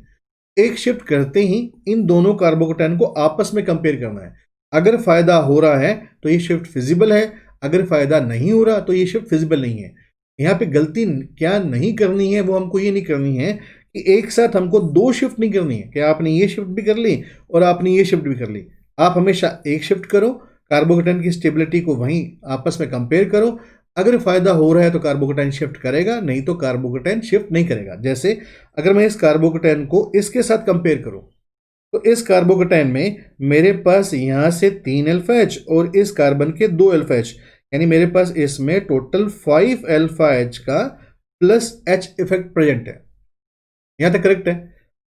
एक शिफ्ट करते ही इन दोनों कार्बोकेटायन को आपस में कंपेयर करना है। अगर फायदा हो रहा है तो ये शिफ्ट फिजिबल है, अगर फायदा नहीं हो रहा तो ये शिफ्ट फिजिबल नहीं है। यहाँ पे गलती क्या नहीं करनी है वो हमको ये नहीं करनी है कि एक साथ हमको दो शिफ्ट नहीं करनी है कि आपने ये शिफ्ट भी कर ली और आपने ये शिफ्ट भी कर ली। आप हमेशा एक शिफ्ट करो, कार्बोकेटायन की स्टेबिलिटी को वहीं आपस में कंपेयर करो। अगर फायदा हो रहा है तो कार्बोकेटायन शिफ्ट करेगा, नहीं तो कार्बोकेटायन शिफ्ट नहीं करेगा। जैसे अगर मैं इस कार्बोकेटायन को इसके साथ कंपेयर करूं तो इस कार्बोकेटायन में मेरे पास यहां से 3 अल्फा एच और इस कार्बन के 2 अल्फा एच, यानी मेरे पास इसमें टोटल 5 अल्फा एच का प्लस एच इफेक्ट प्रेजेंट है। यहां तक करेक्ट है।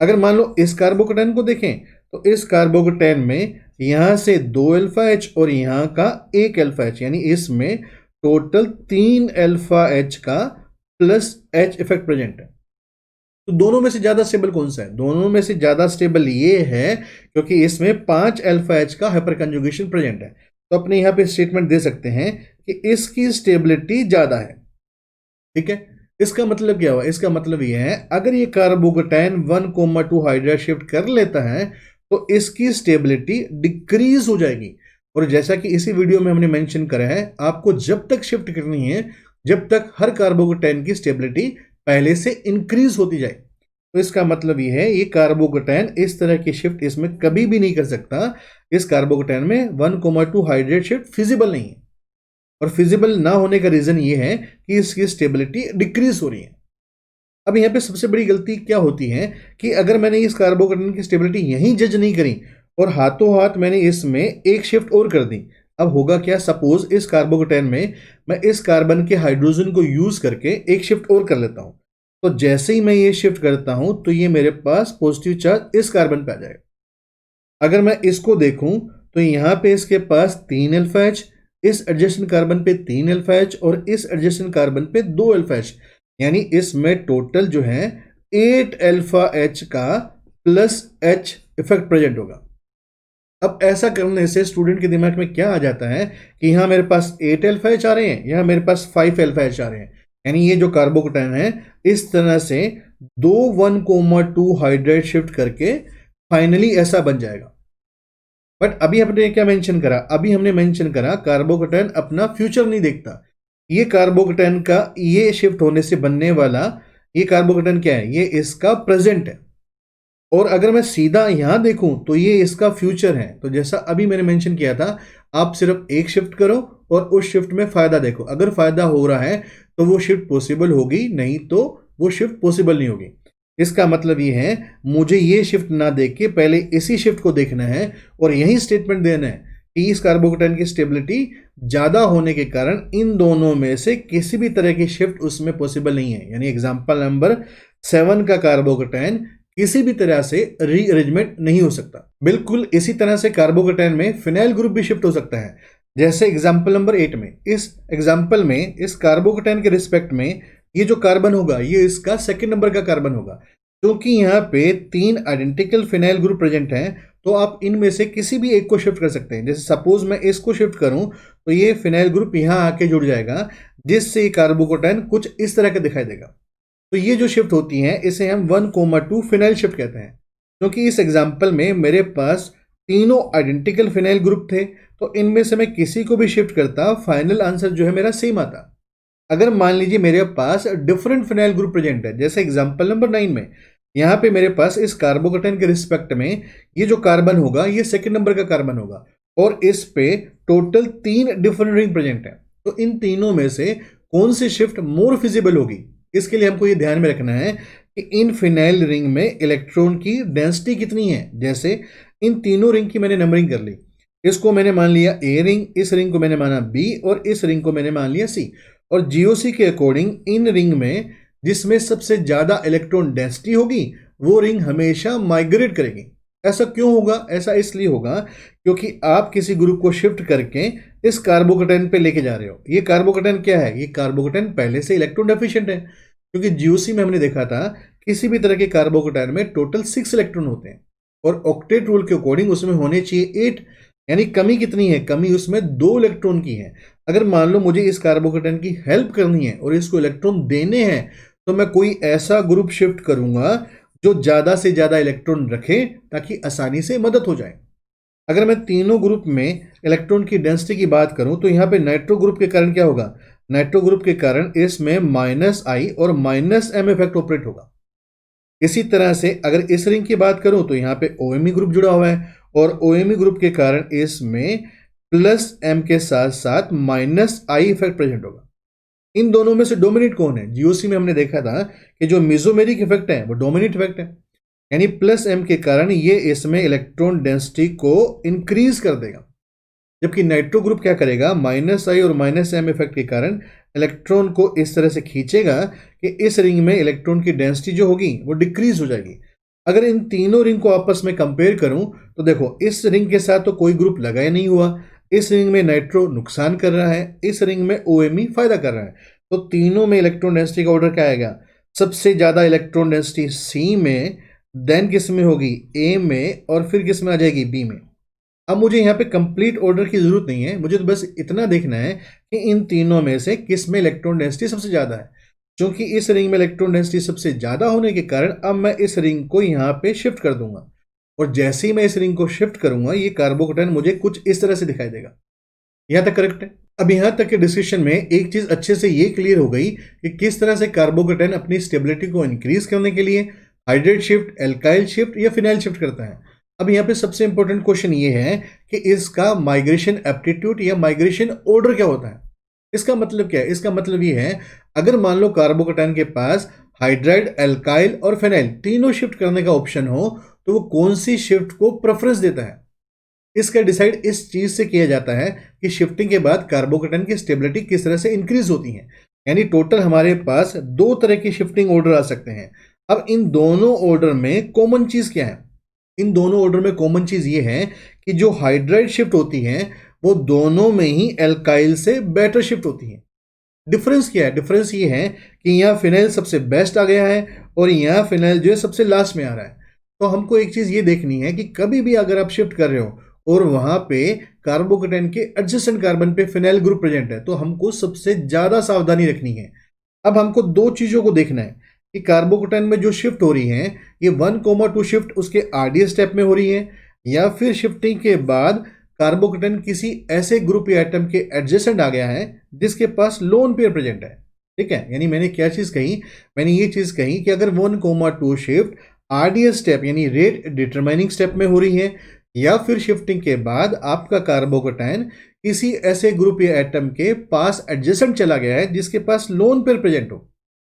अगर मान लो इस कार्बोकेटायन को देखें तो इस कार्बोकेटायन में यहां से 2 अल्फा एच और यहां का 1 अल्फा एच, यानी इसमें टोटल 3 अल्फा एच का प्लस एच इफेक्ट प्रेजेंट है। तो दोनों में से ज्यादा स्टेबल कौन सा है? दोनों में से ज्यादा स्टेबल ये है क्योंकि इसमें 5 अल्फा एच का हाइपर कंजुगेशन प्रेजेंट है। तो अपने यहां पे स्टेटमेंट दे सकते हैं कि इसकी स्टेबिलिटी ज्यादा है। ठीक है, इसका मतलब क्या हुआ? इसका मतलब यह है अगर ये कार्बोकेटायन 1,2 हाइड्राइड शिफ्ट कर लेता है तो इसकी स्टेबिलिटी डिक्रीज हो जाएगी। और जैसा कि इसी वीडियो में हमने मेंशन करा है, आपको जब तक शिफ्ट करनी है जब तक हर कार्बोकेटायन की स्टेबिलिटी पहले से इंक्रीज होती जाए। तो इसका मतलब यह है ये कार्बोकेटायन इस तरह की शिफ्ट इसमें कभी भी नहीं कर सकता। इस कार्बोकेटायन में 1,2 हाइड्रेट शिफ्ट फिजिबल नहीं है। और फिजिबल ना होने का रीजन ये है कि इसकी स्टेबिलिटी डिक्रीज हो रही है। अब यहाँ पे सबसे बड़ी गलती क्या होती है कि अगर मैंने इस कार्बोकेटायन की स्टेबिलिटी यहीं जज नहीं करी और हाथों हाथ मैंने इसमें एक शिफ्ट और कर दी, अब होगा क्या? सपोज इस कार्बोकेटायन में मैं इस कार्बन के हाइड्रोजन को यूज करके एक शिफ्ट और कर लेता हूं। तो जैसे ही मैं ये शिफ्ट करता हूं तो ये मेरे पास पॉजिटिव चार्ज इस कार्बन पे आ जाएगा। अगर मैं इसको देखूं तो यहां पे इसके पास 3 अल्फा एच, इस एडजेसेंट कार्बन पे 3 अल्फा एच और इस एडजेसेंट कार्बन पे 2 अल्फा एच, यानी इसमें टोटल जो है 8 अल्फा एच का प्लस एच इफेक्ट प्रेजेंट होगा। अब ऐसा करने से स्टूडेंट के दिमाग में क्या आ जाता है कि यहां मेरे पास 8 अल्फा एच आ रहे हैं, यहां मेरे पास 5 अल्फा एच आ रहे हैं, यानी ये जो कार्बोकेटायन है इस तरह से 1,2 हाइड्रेट शिफ्ट करके फाइनली ऐसा बन जाएगा। बट अभी हमने क्या मेंशन करा? अभी हमने मेंशन करा कार्बोकेटायन अपना फ्यूचर नहीं देखता। ये कार्बोकेटायन का ये शिफ्ट होने से बनने वाला ये कार्बोकेटायन क्या है? ये इसका प्रेजेंट है। और अगर मैं सीधा यहां देखूं तो ये इसका फ्यूचर है। तो जैसा अभी मैंने मेंशन किया था, आप सिर्फ एक शिफ्ट करो और उस शिफ्ट में फायदा देखो। अगर फायदा हो रहा है तो वो शिफ्ट पॉसिबल होगी, नहीं तो वो शिफ्ट पॉसिबल नहीं होगी। इसका मतलब ये है मुझे ये शिफ्ट ना देख के पहले इसी शिफ्ट को देखना है और यही स्टेटमेंट देना है कि इस कार्बोकेटायन की स्टेबिलिटी ज्यादा होने के कारण इन दोनों में से किसी भी तरह की शिफ्ट उसमें पॉसिबल नहीं है। यानी एग्जांपल नंबर 7 का कार्बोकेटायन किसी भी तरह से रीअरेंजमेंट नहीं हो सकता। बिल्कुल इसी तरह से कार्बोकेटायन में फिनाइल ग्रुप भी शिफ्ट हो सकता है। जैसे एग्जांपल नंबर 8 में, इस एग्जांपल में इस कार्बोकेटायन के रिस्पेक्ट में ये जो कार्बन होगा ये इसका सेकंड नंबर का कार्बन होगा। क्योंकि यहाँ पे 3 आइडेंटिकल फिनाइल ग्रुप प्रेजेंट हैं तो आप इनमें से किसी भी एक को शिफ्ट कर सकते हैं। जैसे सपोज मैं इसको शिफ्ट करूं तो ये फिनाइल ग्रुप यहाँ आके जुड़ जाएगा, जिससे कार्बोकेटायन कुछ इस तरह का दिखाई देगा। तो ये जो शिफ्ट होती हैं इसे हम 1,2 फिनाइल शिफ्ट कहते हैं। क्योंकि इस एग्जांपल में मेरे पास तीनों आइडेंटिकल फिनाइल ग्रुप थे तो इनमें से मैं किसी को भी शिफ्ट करता, फाइनल आंसर जो है मेरा सेम आता। अगर मान लीजिए मेरे पास डिफरेंट फिनाइल ग्रुप प्रेजेंट है, जैसे एग्जांपल नंबर 9 में यहाँ पे मेरे पास इस कार्बोकेटायन के रिस्पेक्ट में ये जो कार्बन होगा ये सेकंड नंबर का कार्बन होगा और इस पे टोटल 3 डिफरेंट रिंग प्रेजेंट है। तो इन तीनों में से कौन सी शिफ्ट मोर फिजिबल होगी, इसके लिए हमको ये ध्यान में रखना है कि इन फिनाइल रिंग में इलेक्ट्रॉन की डेंसिटी कितनी है। जैसे इन तीनों रिंग की मैंने नंबरिंग कर ली, इसको मैंने मान लिया ए रिंग, इस रिंग को मैंने माना बी और इस रिंग को मैंने मान लिया सी। और जीओसी के अकॉर्डिंग इन रिंग में जिसमें सबसे ज्यादा इलेक्ट्रॉन डेंसिटी होगी वो रिंग हमेशा माइग्रेट करेगी। ऐसा क्यों होगा? ऐसा इसलिए होगा क्योंकि आप किसी ग्रुप को शिफ्ट करके इस कार्बोकेटायन पे लेके जा रहे हो। ये कार्बोकेटायन क्या है? ये कार्बोकेटायन पहले से इलेक्ट्रॉन डेफिशिएंट है। क्योंकि जीओसी में हमने देखा था किसी भी तरह के कार्बोकेटायन में टोटल 6 इलेक्ट्रॉन होते हैं और ऑक्टेट रूल के अकॉर्डिंग उसमें होने चाहिए 8। यानी कमी कितनी है? कमी उसमें 2 इलेक्ट्रॉन की है। अगर मान लो मुझे इस कार्बोकेटायन की हेल्प करनी है और इसको इलेक्ट्रॉन देने हैं तो मैं कोई ऐसा ग्रुप शिफ्ट करूंगा जो ज्यादा से ज्यादा इलेक्ट्रॉन रखे ताकि आसानी से मदद हो जाए। अगर मैं तीनों ग्रुप में इलेक्ट्रॉन की डेंसिटी की बात करूं तो यहाँ पे नाइट्रो ग्रुप के कारण क्या होगा? नाइट्रो ग्रुप के कारण इसमें -I और -M इफेक्ट ऑपरेट होगा। इसी तरह से अगर इस रिंग की बात करूं तो यहाँ पे OMe ग्रुप जुड़ा हुआ है और OMe ग्रुप के कारण इसमें +M के साथ साथ -I इफेक्ट प्रेजेंट होगा। इन दोनों में से डोमिनेट कौन है? जीओसी में हमने देखा था कि जो मेसोमेरिक इफेक्ट है वो डोमिनेट इफेक्ट है, यानी +M के कारण ये इसमें इलेक्ट्रॉन डेंसिटी को इंक्रीज कर देगा। जबकि नाइट्रो ग्रुप क्या करेगा? -I और -M इफेक्ट के कारण इलेक्ट्रॉन को इस तरह से खींचेगा कि इस रिंग में इलेक्ट्रॉन की डेंसिटी जो होगी वो डिक्रीज हो जाएगी। अगर इन तीनों रिंग को आपस में कंपेयर करूं तो देखो, इस रिंग के साथ तो कोई ग्रुप लगा ही नहीं हुआ, इस रिंग में नाइट्रो नुकसान कर रहा है, इस रिंग में OMe फायदा कर रहा है। तो तीनों में इलेक्ट्रॉन डेंसिटी का ऑर्डर क्या आएगा? सबसे ज्यादा इलेक्ट्रॉन डेंसिटी C में, देन किस में होगी? A में, और फिर किस में आ जाएगी? B में। अब मुझे यहाँ पे कंप्लीट ऑर्डर की जरूरत नहीं है, मुझे तो बस इतना देखना है कि इन तीनों में से किस में इलेक्ट्रॉन डेंसिटी सबसे ज्यादा है। क्योंकि इस रिंग में इलेक्ट्रॉन डेंसिटी सबसे ज्यादा होने के कारण अब मैं इस रिंग को यहाँ पे शिफ्ट कर दूंगा, और जैसे ही मैं इस रिंग को शिफ्ट करूंगा ये कार्बोकेटायन मुझे कुछ इस तरह से दिखाई देगा। यहां तक करेक्ट है? अब यहां तक के डिस्कशन में एक चीज अच्छे से ये क्लियर हो गई कि किस तरह से कार्बोकेटायन अपनी स्टेबिलिटी को इंक्रीज करने के लिए हाइड्रेट शिफ्ट, एल्काइल शिफ्ट या फिनाइल शिफ्ट करता है। अब यहाँ पे सबसे इंपॉर्टेंट क्वेश्चन ये है कि इसका माइग्रेशन एप्टीट्यूड या माइग्रेशन ऑर्डर क्या होता है। इसका मतलब क्या है? इसका मतलब ये है, अगर मान लो कार्बोकेटायन के पास हाइड्राइड, एल्काइल और फेनाइल तीनों शिफ्ट करने का ऑप्शन हो, तो वो कौन सी शिफ्ट को प्रेफरेंस देता है? इसका डिसाइड इस चीज से किया जाता है कि शिफ्टिंग के बाद कार्बोकेटायन की स्टेबिलिटी किस तरह से इंक्रीज होती है। यानी टोटल हमारे पास दो तरह की शिफ्टिंग ऑर्डर आ सकते हैं। अब इन दोनों ऑर्डर में कॉमन चीज क्या है? इन दोनों ऑर्डर में कॉमन चीज ये है कि जो हाइड्राइड शिफ्ट होती है वो दोनों में ही एल्काइल से बेटर शिफ्ट होती है। डिफरेंस क्या है? डिफरेंस ये है कि यहाँ फिनाइल सबसे बेस्ट आ गया है और यहाँ फिनाइल जो है सबसे लास्ट में आ रहा है। तो हमको एक चीज ये देखनी है कि कभी भी अगर आप शिफ्ट कर रहे हो और वहां पे कार्बोकेटायन के एडजेसेंट कार्बन पे फिनाइल ग्रुप प्रेजेंट है, तो हमको सबसे ज्यादा सावधानी रखनी है। अब हमको दो चीजों को देखना है कि कार्बोकेटायन में जो शिफ्ट हो रही है ये 1,2 शिफ्ट उसके RDS स्टेप में हो रही है, या फिर शिफ्टिंग के बाद कार्बोकेटायन किसी ऐसे ग्रुप या एटम के एडजेसेंट आ गया है जिसके पास लोन पेयर प्रेजेंट है। ठीक है, यानी मैंने क्या चीज कही? मैंने ये चीज कही कि अगर 1,2 शिफ्ट RDS स्टेप यानी रेट डिटरमाइनिंग स्टेप में हो रही है, या फिर शिफ्टिंग के बाद आपका कार्बोकेटायन किसी ऐसे ग्रुप या एटम के पास एडजेसेंट चला गया है जिसके पास लोन पेयर प्रेजेंट हो,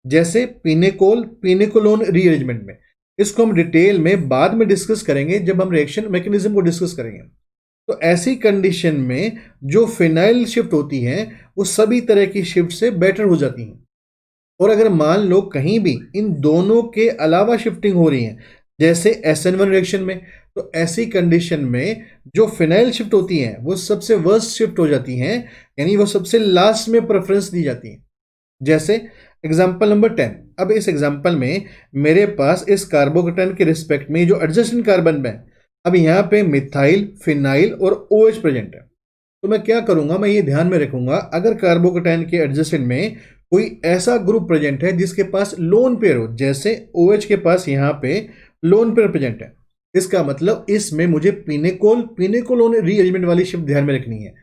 जैसे पिनेकोल पिनेकोलोन रीअरेंजमेंट में। इसको हम डिटेल में बाद में डिस्कस करेंगे जब हम रिएक्शन मैकेनिज्म को डिस्कस करेंगे। तो ऐसी कंडीशन में जो फिनाइल शिफ्ट होती है वो सभी तरह की शिफ्ट से बेटर हो जाती हैं। और अगर मान लो कहीं भी इन दोनों के अलावा शिफ्टिंग हो रही है, जैसे SN1 रिएक्शन में, तो ऐसी कंडीशन में जो फिनाइल शिफ्ट होती है वो सबसे वर्स्ट शिफ्ट हो जाती हैं, यानी वो सबसे लास्ट में प्रेफरेंस दी जाती है। जैसे एग्जाम्पल नंबर 10। अब इस एग्जाम्पल में मेरे पास इस कार्बोकेटायन के रिस्पेक्ट में जो एडजेसेंट कार्बन है, अब यहाँ पे मिथाइल, फिनाइल और OH प्रेजेंट है। तो मैं क्या करूंगा? मैं ये ध्यान में रखूंगा, अगर कार्बोकेटायन के एडजेसेंट में कोई ऐसा ग्रुप प्रेजेंट है जिसके पास लोन पेयर हो, जैसे OH के पास यहाँ पे लोन पेयर प्रेजेंट है, इसका मतलब इसमें मुझे पिनेकोल पिनेकोलोन रीअरेंजमेंट वाली शिफ्ट ध्यान में रखनी है।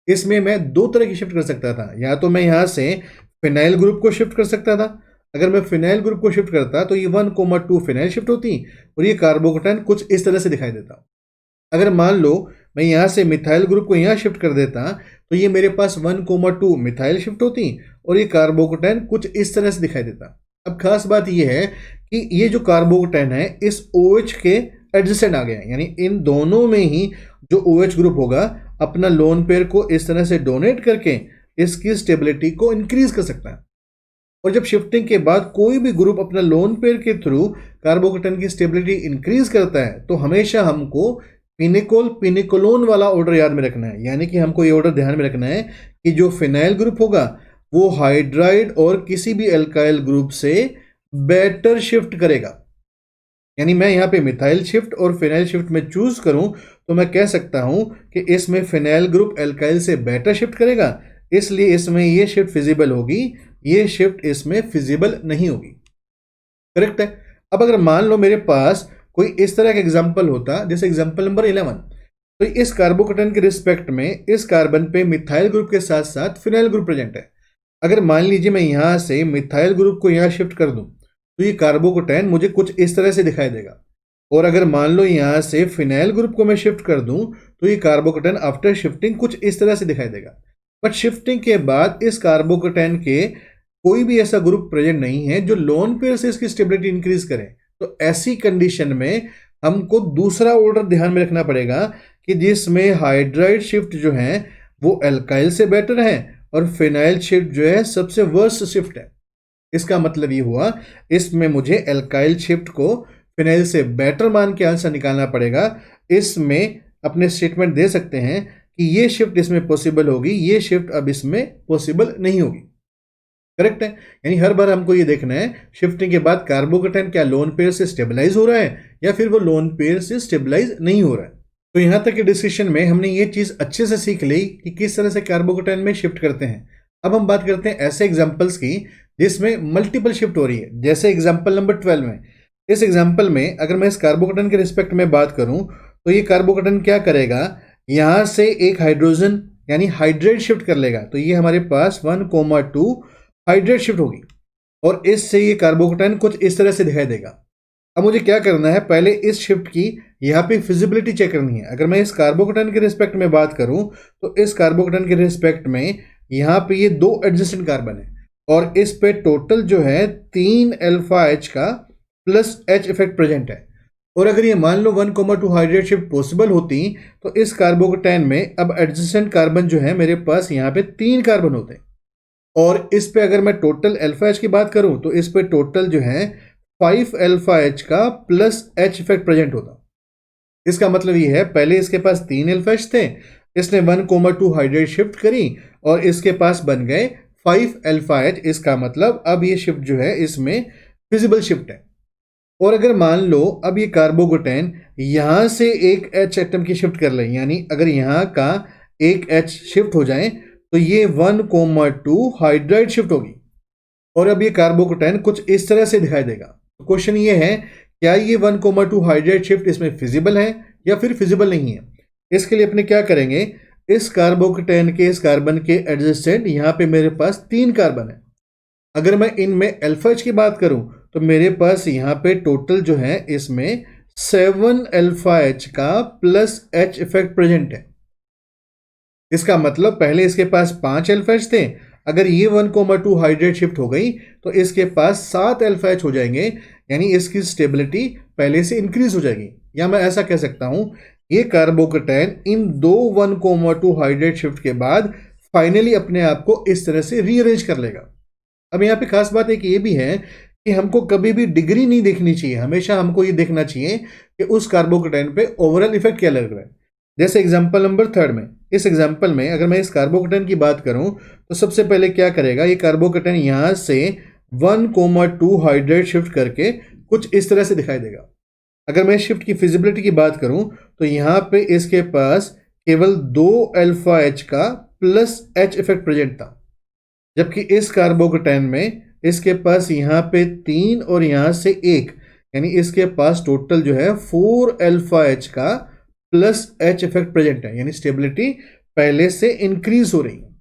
इसमें मैं दो तरह की शिफ्ट कर सकता था, या तो मैं यहाँ से फिनाइल ग्रुप को शिफ्ट कर सकता था। अगर मैं फिनाइल ग्रुप को शिफ्ट करता तो ये 1,2 फिनाइल शिफ्ट होती और ये कार्बोकेटायन कुछ इस तरह से दिखाई देता। अगर मान लो मैं यहाँ से मिथाइल ग्रुप को यहाँ शिफ्ट कर देता तो ये मेरे पास 1,2 मिथाइल शिफ्ट होती और ये कार्बोकेटायन कुछ इस तरह से दिखाई देता। अब खास बात यह है कि ये जो कार्बोकेटायन है इस OH के एडजेसेंट आ गया है, यानी इन दोनों में ही जो OH ग्रुप होगा अपना लोन पेयर को इस तरह से डोनेट करके इसकी स्टेबिलिटी को इंक्रीज कर सकता है। और जब शिफ्टिंग के बाद कोई भी ग्रुप अपना लोन पेयर के थ्रू कार्बोकेटायन की स्टेबिलिटी इंक्रीज करता है, तो हमेशा हमको पिनेकोल पिनेकोलोन वाला ऑर्डर याद में रखना है। यानी कि हमको ये ऑर्डर ध्यान में रखना है कि जो फिनाइल ग्रुप होगा वो हाइड्राइड और किसी भी एल्काइल ग्रुप से बेटर शिफ्ट करेगा। यानी मैं यहाँ पे मिथाइल शिफ्ट और फिनाइल शिफ्ट में चूज करूं तो मैं कह सकता हूं कि इसमें फिनाइल ग्रुप एल्काइल से बेटर शिफ्ट करेगा, इसलिए इसमें ये शिफ्ट फिजिबल होगी, ये शिफ्ट इसमें फिजिबल नहीं होगी। करेक्ट है? अब अगर मान लो मेरे पास कोई इस तरह का एग्जाम्पल होता, जैसे एग्जाम्पल नंबर 11, तो इस कार्बोकेटायन के रिस्पेक्ट में इस कार्बन पे मिथाइल ग्रुप के साथ साथ फिनाइल ग्रुप प्रेजेंट है। अगर मान लीजिए मैं यहां से मिथाइल ग्रुप को यहां शिफ्ट कर दूं तो ये कार्बोकेटायन मुझे कुछ इस तरह से दिखाई देगा। और अगर मान लो यहां से फिनाइल ग्रुप को मैं शिफ्ट कर दूं तो ये कार्बोकेटायन आफ्टर शिफ्टिंग कुछ इस तरह से दिखाई देगा। बट शिफ्टिंग के बाद इस कार्बोकेटायन के कोई भी ऐसा ग्रुप प्रेजेंट नहीं है जो लोन पेयर से इसकी स्टेबिलिटी इंक्रीज करे। तो ऐसी कंडीशन में हमको दूसरा ऑर्डर ध्यान में रखना पड़ेगा कि जिसमें हाइड्राइड शिफ्ट जो है वो एल्काइल से बेटर है और फिनाइल शिफ्ट जो है सबसे वर्स्ट शिफ्ट है। इसका मतलब ये हुआ इसमें मुझे एल्काइल शिफ्ट को फिनाइल से बेटर मान के आंसर निकालना पड़ेगा। इसमें अपने स्टेटमेंट दे सकते हैं कि ये शिफ्ट इसमें पॉसिबल होगी, ये शिफ्ट अब इसमें पॉसिबल नहीं होगी। करेक्ट है, यानी हर बार हमको ये देखना है शिफ्टिंग के बाद कार्बोकेटाइन क्या लोन पेयर से स्टेबलाइज हो रहा है या फिर वो लोन पेयर से स्टेबलाइज नहीं हो रहा है। तो यहां तक के डिस्कशन में हमने ये चीज अच्छे से सीख ली कि किस तरह से कार्बोकेटाइन में शिफ्ट करते हैं। अब हम बात करते हैं ऐसे एग्जाम्पल्स की जिसमें मल्टीपल शिफ्ट हो रही है, जैसे एग्जाम्पल नंबर 12 में। इस एग्जाम्पल में अगर मैं इस कार्बोकेटाइन के रिस्पेक्ट में बात करूं तो ये कार्बोकेटाइन क्या करेगा, यहां से एक हाइड्रोजन यानी हाइड्रेट शिफ्ट कर लेगा, तो ये हमारे पास 1,2 हाइड्रेट शिफ्ट होगी और इससे ये कार्बोकेटाइन कुछ इस तरह से दिखाई देगा। अब मुझे क्या करना है, पहले इस शिफ्ट की यहाँ पे फिजिबिलिटी चेक करनी है। अगर मैं इस कार्बोकेटाइन के रिस्पेक्ट में बात करूं तो इस कार्बोकेटाइन के रिस्पेक्ट में यहाँ पे ये 2 एडजेसेंट कार्बन है और इस पे टोटल जो है 3 अल्फा एच का प्लस एच इफेक्ट प्रेजेंट है। और अगर ये मान लो 1,2 हाइड्रेट शिफ्ट पॉसिबल होती तो इस कार्बोकेटाइन में अब एडजेसेंट कार्बन जो है मेरे पास यहाँ पे 3 कार्बन होते हैं और इस पे अगर मैं टोटल अल्फा एच की बात करूं तो इस पे टोटल जो है 5 अल्फा एच का प्लस एच इफेक्ट प्रेजेंट होता। इसका मतलब ये है पहले इसके पास 3 अल्फा एच थे, इसने 1,2 हाइड्रेट शिफ्ट करी और इसके पास बन गए 5 अल्फा एच। इसका मतलब अब ये शिफ्ट जो है इसमें फिजिबल शिफ्ट है। और अगर मान लो अब ये कार्बोकेटाइन यहां से एक एच एटम की शिफ्ट कर लें, यानी अगर यहां का एक एच शिफ्ट हो जाए तो ये 1,2 हाइड्राइड शिफ्ट होगी और अब ये कार्बोकेटाइन कुछ इस तरह से दिखाई देगा। तो क्वेश्चन ये है क्या ये 1,2 हाइड्राइड शिफ्ट इसमें फिजिबल है या फिर फिजिबल नहीं है। इसके लिए अपने क्या करेंगे, इस कार्बोकेटाइन के इस कार्बन के एडजेसेंट यहाँ पे मेरे पास 3 कार्बन है। अगर मैं इनमें अल्फा एच की बात करूं तो मेरे पास यहाँ पे टोटल जो है इसमें 7 अल्फा एच का प्लस एच इफेक्ट प्रेजेंट है। इसका मतलब पहले इसके पास 5 अल्फा एच थे, अगर ये 1,2 हाइड्रेट शिफ्ट हो गई तो इसके पास 7 अल्फा एच हो जाएंगे, यानी इसकी स्टेबिलिटी पहले से इंक्रीज हो जाएगी। या मैं ऐसा कह सकता हूं ये कार्बोकेटाइन इन दो 1,2 हाइड्रेट शिफ्ट के बाद फाइनली अपने आप को इस तरह से रीअरेंज कर लेगा। अब यहाँ पे खास बात एक ये भी है कि हमको कभी भी डिग्री नहीं देखनी चाहिए, हमेशा हमको ये देखना चाहिए कि उस कार्बोकेटाइन पे ओवरऑल इफेक्ट क्या लग रहा है। जैसे एग्जांपल नंबर 3 में, इस एग्जांपल में अगर मैं इस कार्बोकेटाइन की बात करूं तो सबसे पहले क्या करेगा, ये कार्बोकेटाइन यहां से 1,2 हाइड्रेट शिफ्ट करके कुछ इस तरह से दिखाई देगा। अगर मैं शिफ्ट की फिजिबिलिटी की बात करूं तो यहाँ पे इसके पास केवल 2 अल्फा एच का प्लस एच इफेक्ट प्रेजेंट था, जबकि इस कार्बोकेटाइन में इसके पास यहाँ पे 3 और यहाँ से 1, यानी इसके पास टोटल जो है 4 अल्फा एच का प्लस एच इफेक्ट प्रेजेंट है, यानी स्टेबिलिटी पहले से इंक्रीज हो रही है।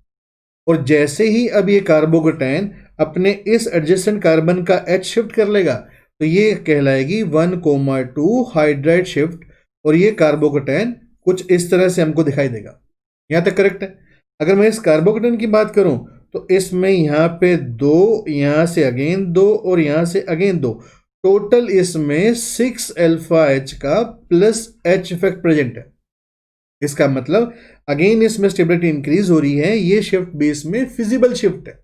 और जैसे ही अब ये कार्बोकेटाइन अपने इस एडजेसेंट कार्बन का एच शिफ्ट कर लेगा तो ये कहलाएगी 1,2 हाइड्राइड शिफ्ट और ये कार्बोकेटाइन कुछ इस तरह से हमको दिखाई देगा। यहां तक करेक्ट है। अगर मैं इस कार्बोकेटाइन की बात करूं तो इसमें यहाँ पे 2, यहाँ से अगेन 2 और यहाँ से अगेन 2, टोटल इसमें 6 अल्फा एच का प्लस एच इफेक्ट प्रेजेंट है। इसका मतलब अगेन इसमें स्टेबिलिटी इंक्रीज हो रही है, ये शिफ्ट भी इसमें फिजिबल शिफ्ट है।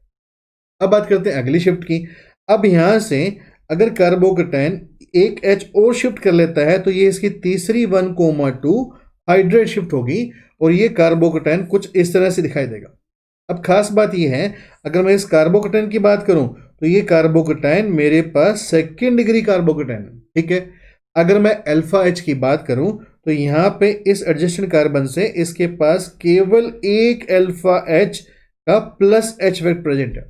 अब बात करते हैं अगली शिफ्ट की। अब यहां से अगर कार्बोकेटाइन एक एच और शिफ्ट कर लेता है तो ये इसकी तीसरी 1,2 हाइड्रेट शिफ्ट होगी और ये कार्बोकेटाइन कुछ इस तरह से दिखाई देगा। अब खास बात यह है अगर मैं इस कार्बोकेटाइन की बात करूं तो ये कार्बोकेटाइन मेरे पास सेकेंड डिग्री कार्बोकेटाइन है, ठीक है। अगर मैं अल्फा एच की बात करूं तो यहाँ पे इस एडजेसेंट कार्बन से इसके पास केवल 1 अल्फा एच का प्लस एच इफेक्ट प्रेजेंट है।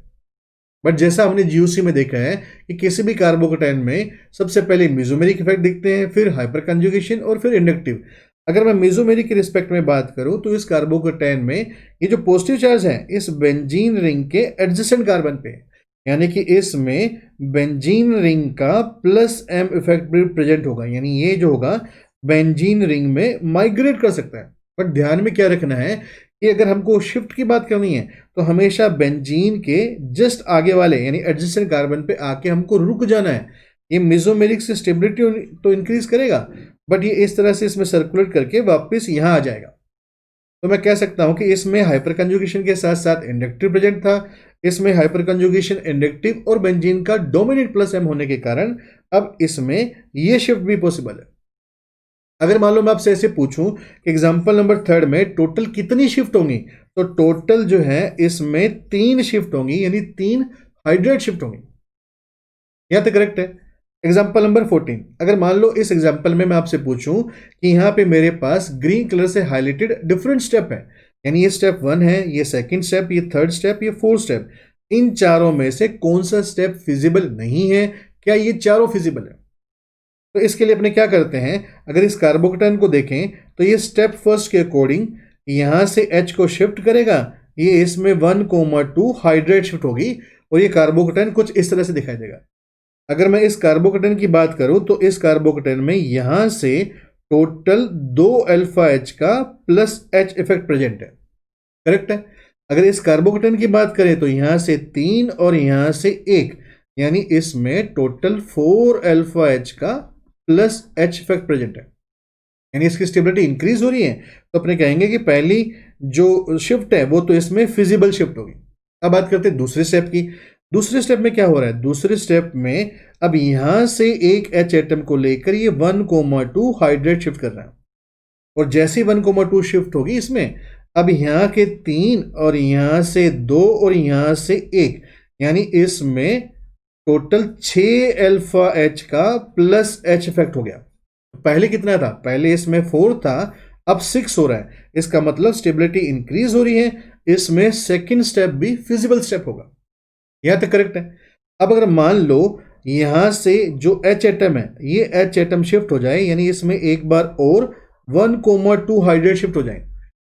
बट जैसा हमने जीओसी में देखा है कि किसी भी कार्बोकेटाइन में सबसे पहले मेसोमेरिक इफेक्ट दिखते हैं, फिर हाइपर कंजुगेशन और फिर इंडक्टिव। अगर मैं मेसोमेरिक के रिस्पेक्ट में बात करूं तो इस कार्बोकेटाइन में ये जो पॉजिटिव चार्ज है इस बेंजीन रिंग के एडजेसेंट कार्बन पे है, यानी कि इसमें बेंजीन रिंग का प्लस एम इफेक्ट भी प्रेजेंट होगा, यानी ये जो होगा बेंजीन रिंग में माइग्रेट कर सकता है। बट ध्यान में क्या रखना है कि अगर हमको शिफ्ट की बात करनी है तो हमेशा बेंजीन के जस्ट आगे वाले यानी एडजेसेंट कार्बन पे आके हमको रुक जाना है। ये मेसोमेरिक से स्टेबिलिटी तो इंक्रीज करेगा बट ये इस तरह से इसमें सर्कुलेट करके वापस यहाँ आ जाएगा। तो मैं कह सकता हूं कि इसमें हाइपर कंजुगेशन के साथ साथ इंडक्टिव प्रेजेंट था। इसमें हाइपर कंजुगेशन इंडक्टिव और बेंजीन का डोमिनेंट प्लस एम होने के कारण अब इसमें ये शिफ्ट भी पॉसिबल है। अगर मान लो मैं आपसे ऐसे पूछूं कि एग्जांपल नंबर 3 में टोटल कितनी शिफ्ट होंगी, तो टोटल जो है इसमें 3 शिफ्ट होंगी, यानी 3 हाइड्रेट शिफ्ट होंगी। यहां तक करेक्ट है। एग्जाम्पल नंबर 14, अगर मान लो इस एग्जाम्पल में मैं आपसे पूछूं कि यहां पे मेरे पास ग्रीन कलर से हाईलाइटेड डिफरेंट स्टेप है, यानी ये स्टेप 1 है, ये सेकंड स्टेप, ये थर्ड स्टेप, ये फोर्थ स्टेप, इन चारों में से कौन सा स्टेप फिजिबल नहीं है, क्या ये चारों फिजिबल है? तो इसके लिए अपने क्या करते हैं, अगर इस कार्बोकेटाइन को देखें तो ये स्टेप फर्स्ट के अकॉर्डिंग यहां से H को शिफ्ट करेगा, ये इसमें 1,2 हाइड्रेट शिफ्ट होगी और ये कार्बोकेटाइन कुछ इस तरह से दिखाई देगा। अगर मैं इस कार्बोकेटाइन की बात करूं तो इस कार्बोकेटाइन में यहां से टोटल 2 अल्फा H का प्लस H इफेक्ट प्रेजेंट है, करेक्ट है। अगर इस कार्बोकेटाइन की बात करें तो यहां से 3 और यहां से 1, यानी इसमें टोटल 4 अल्फा H का प्लस H इफेक्ट प्रेजेंट है, यानी इसकी स्टेबिलिटी इंक्रीज हो रही है। तो अपने कहेंगे कि पहली जो शिफ्ट है वो तो इसमें फिजिबल शिफ्ट होगी। अब बात करते हैं दूसरे स्टेप की। दूसरे स्टेप में क्या हो रहा है, दूसरे स्टेप में अब यहां से एक H एटम को लेकर ये 1,2 हाइड्रेट शिफ्ट कर रहा है, और जैसे 1,2 शिफ्ट होगी इसमें, अब यहां के 3 और यहां से 2 और यहां से 1, यानी इसमें टोटल 6 अल्फा H का प्लस H इफेक्ट हो गया। पहले कितना था, पहले इसमें 4 था, अब 6 हो रहा है। इसका मतलब स्टेबिलिटी इंक्रीज हो रही है, इसमें सेकंड स्टेप भी फिजिबल स्टेप होगा। यहां तक करेक्ट है। अब अगर मान लो यहां से जो H एटम है, ये H एटम शिफ्ट हो जाए, यानी इसमें एक बार और 1,2 हाइड्रेट शिफ्ट हो जाए,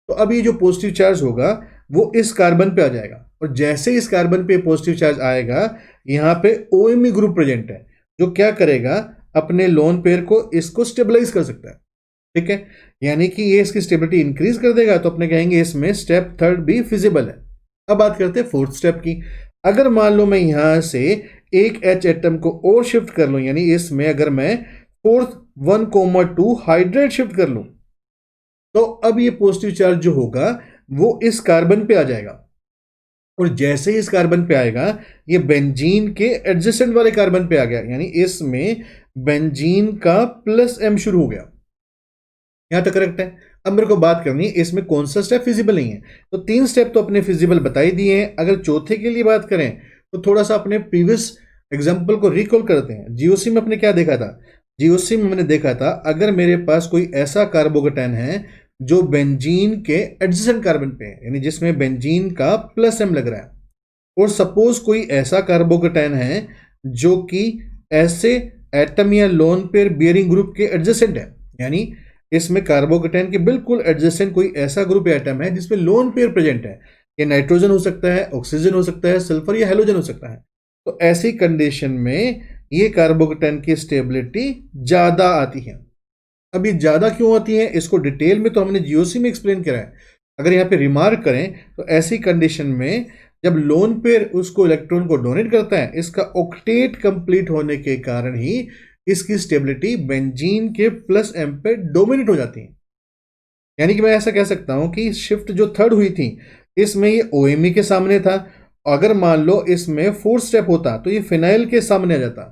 तो अब ये जो पॉजिटिव चार्ज होगा वो इस कार्बन पे आ जाएगा, और जैसे इस कार्बन पे पॉजिटिव चार्ज आएगा, यहां पे OMe ग्रुप प्रेजेंट है, जो क्या करेगा, अपने लोन पेयर को इसको स्टेबलाइज कर सकता है, ठीक है, यानी कि ये इसकी स्टेबिलिटी इंक्रीज कर देगा। तो अपने कहेंगे इसमें स्टेप थर्ड भी फिजिबल है। अब बात करते हैं फोर्थ स्टेप की। अगर मान लो मैं यहां से एक H एटम को और शिफ्ट कर लूं, यानी इसमें अगर मैं फोर्थ 1,2 हाइड्रेट शिफ्ट कर लूं, तो अब ये पॉजिटिव चार्ज जो होगा वो इस कार्बन पे आ जाएगा, और जैसे ही इस कार्बन पे आएगा ये बेंजीन के एडजेसेंट वाले कार्बन पे आ गया, यानी इसमें बेंजीन का प्लस M शुरू हो गया। यहां तक करेक्ट है। अब मेरे को बात करनी है इसमें कौन सा स्टेप फिजिबल नहीं है। तो 3 स्टेप तो अपने फिजिबल बता ही दिए हैं। अगर चौथे के लिए बात करें तो थोड़ा सा अपने प्रीवियस एग्जांपल को रिकॉल करते हैं। जीओसी में अपने क्या देखा था, जीओसी में मैंने देखा था अगर मेरे पास कोई ऐसा कार्बोकेटाइन है जो बेंजीन के एडजेसेंट कार्बन पे है, यानी जिसमें बेंजीन का प्लस M लग रहा है, और सपोज कोई ऐसा कार्बोकेटाइन है जो कि ऐसे एटम या लोन पेयर बियरिंग ग्रुप के एडजेसेंट है, यानी इसमें कार्बोकेटाइन के बिल्कुल एडजेसेंट कोई ऐसा ग्रुप एटम है जिसमें लोन पेयर प्रेजेंट है, ये नाइट्रोजन हो सकता है, ऑक्सीजन हो सकता है, सल्फर या हेलोजन हो सकता है। तो ऐसी कंडीशन में ये कार्बोकेटाइन की स्टेबिलिटी ज्यादा आती है। अब ये ज्यादा क्यों आती है, इसको डिटेल में तो हमने जीओसी में एक्सप्लेन करा है। अगर यहाँ पे रिमार्क करें तो ऐसी कंडीशन में जब लोन पेयर उसको इलेक्ट्रॉन को डोनेट करता है, इसका ऑक्टेट कंप्लीट होने के कारण ही इसकी स्टेबिलिटी बेंजीन के प्लस M पे डोमिनेट हो जाती है। यानी कि मैं ऐसा कह सकता हूं कि शिफ्ट जो थर्ड हुई थी इसमें ये OMe के सामने था, अगर मान लो इसमें फोर्थ स्टेप होता तो ये फिनाइल के सामने आ जाता।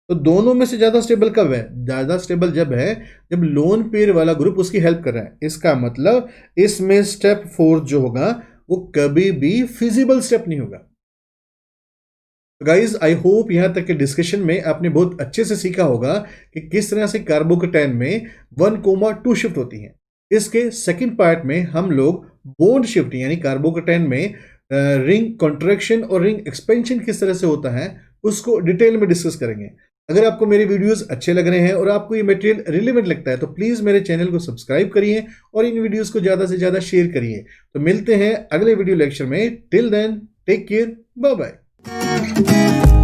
तो दोनों में से ज्यादा स्टेबल कब है, ज्यादा स्टेबल जब है जब लोन पेयर वाला ग्रुप उसकी हेल्प कर रहा है। इसका मतलब इसमें स्टेप फोर्थ जो होगा वो कभी भी फिजिबल स्टेप नहीं होगा। गाइज आई होप यहां तक के डिस्कशन में आपने बहुत अच्छे से सीखा होगा कि किस तरह से कार्बोकेटाइन में 1,2 शिफ्ट होती है। इसके सेकंड पार्ट में हम लोग बॉन्ड शिफ्ट यानी कार्बोकेटाइन में रिंग कॉन्ट्रैक्शन और रिंग एक्सपेंशन किस तरह से होता है उसको डिटेल में डिस्कस करेंगे। अगर आपको मेरे वीडियोस अच्छे लग रहे हैं और आपको ये मटेरियल रिलेवेंट लगता है तो प्लीज मेरे चैनल को सब्सक्राइब करिए और इन वीडियोस को ज्यादा से ज्यादा शेयर करिए। तो मिलते हैं अगले वीडियो लेक्चर में। Till then take care, bye bye.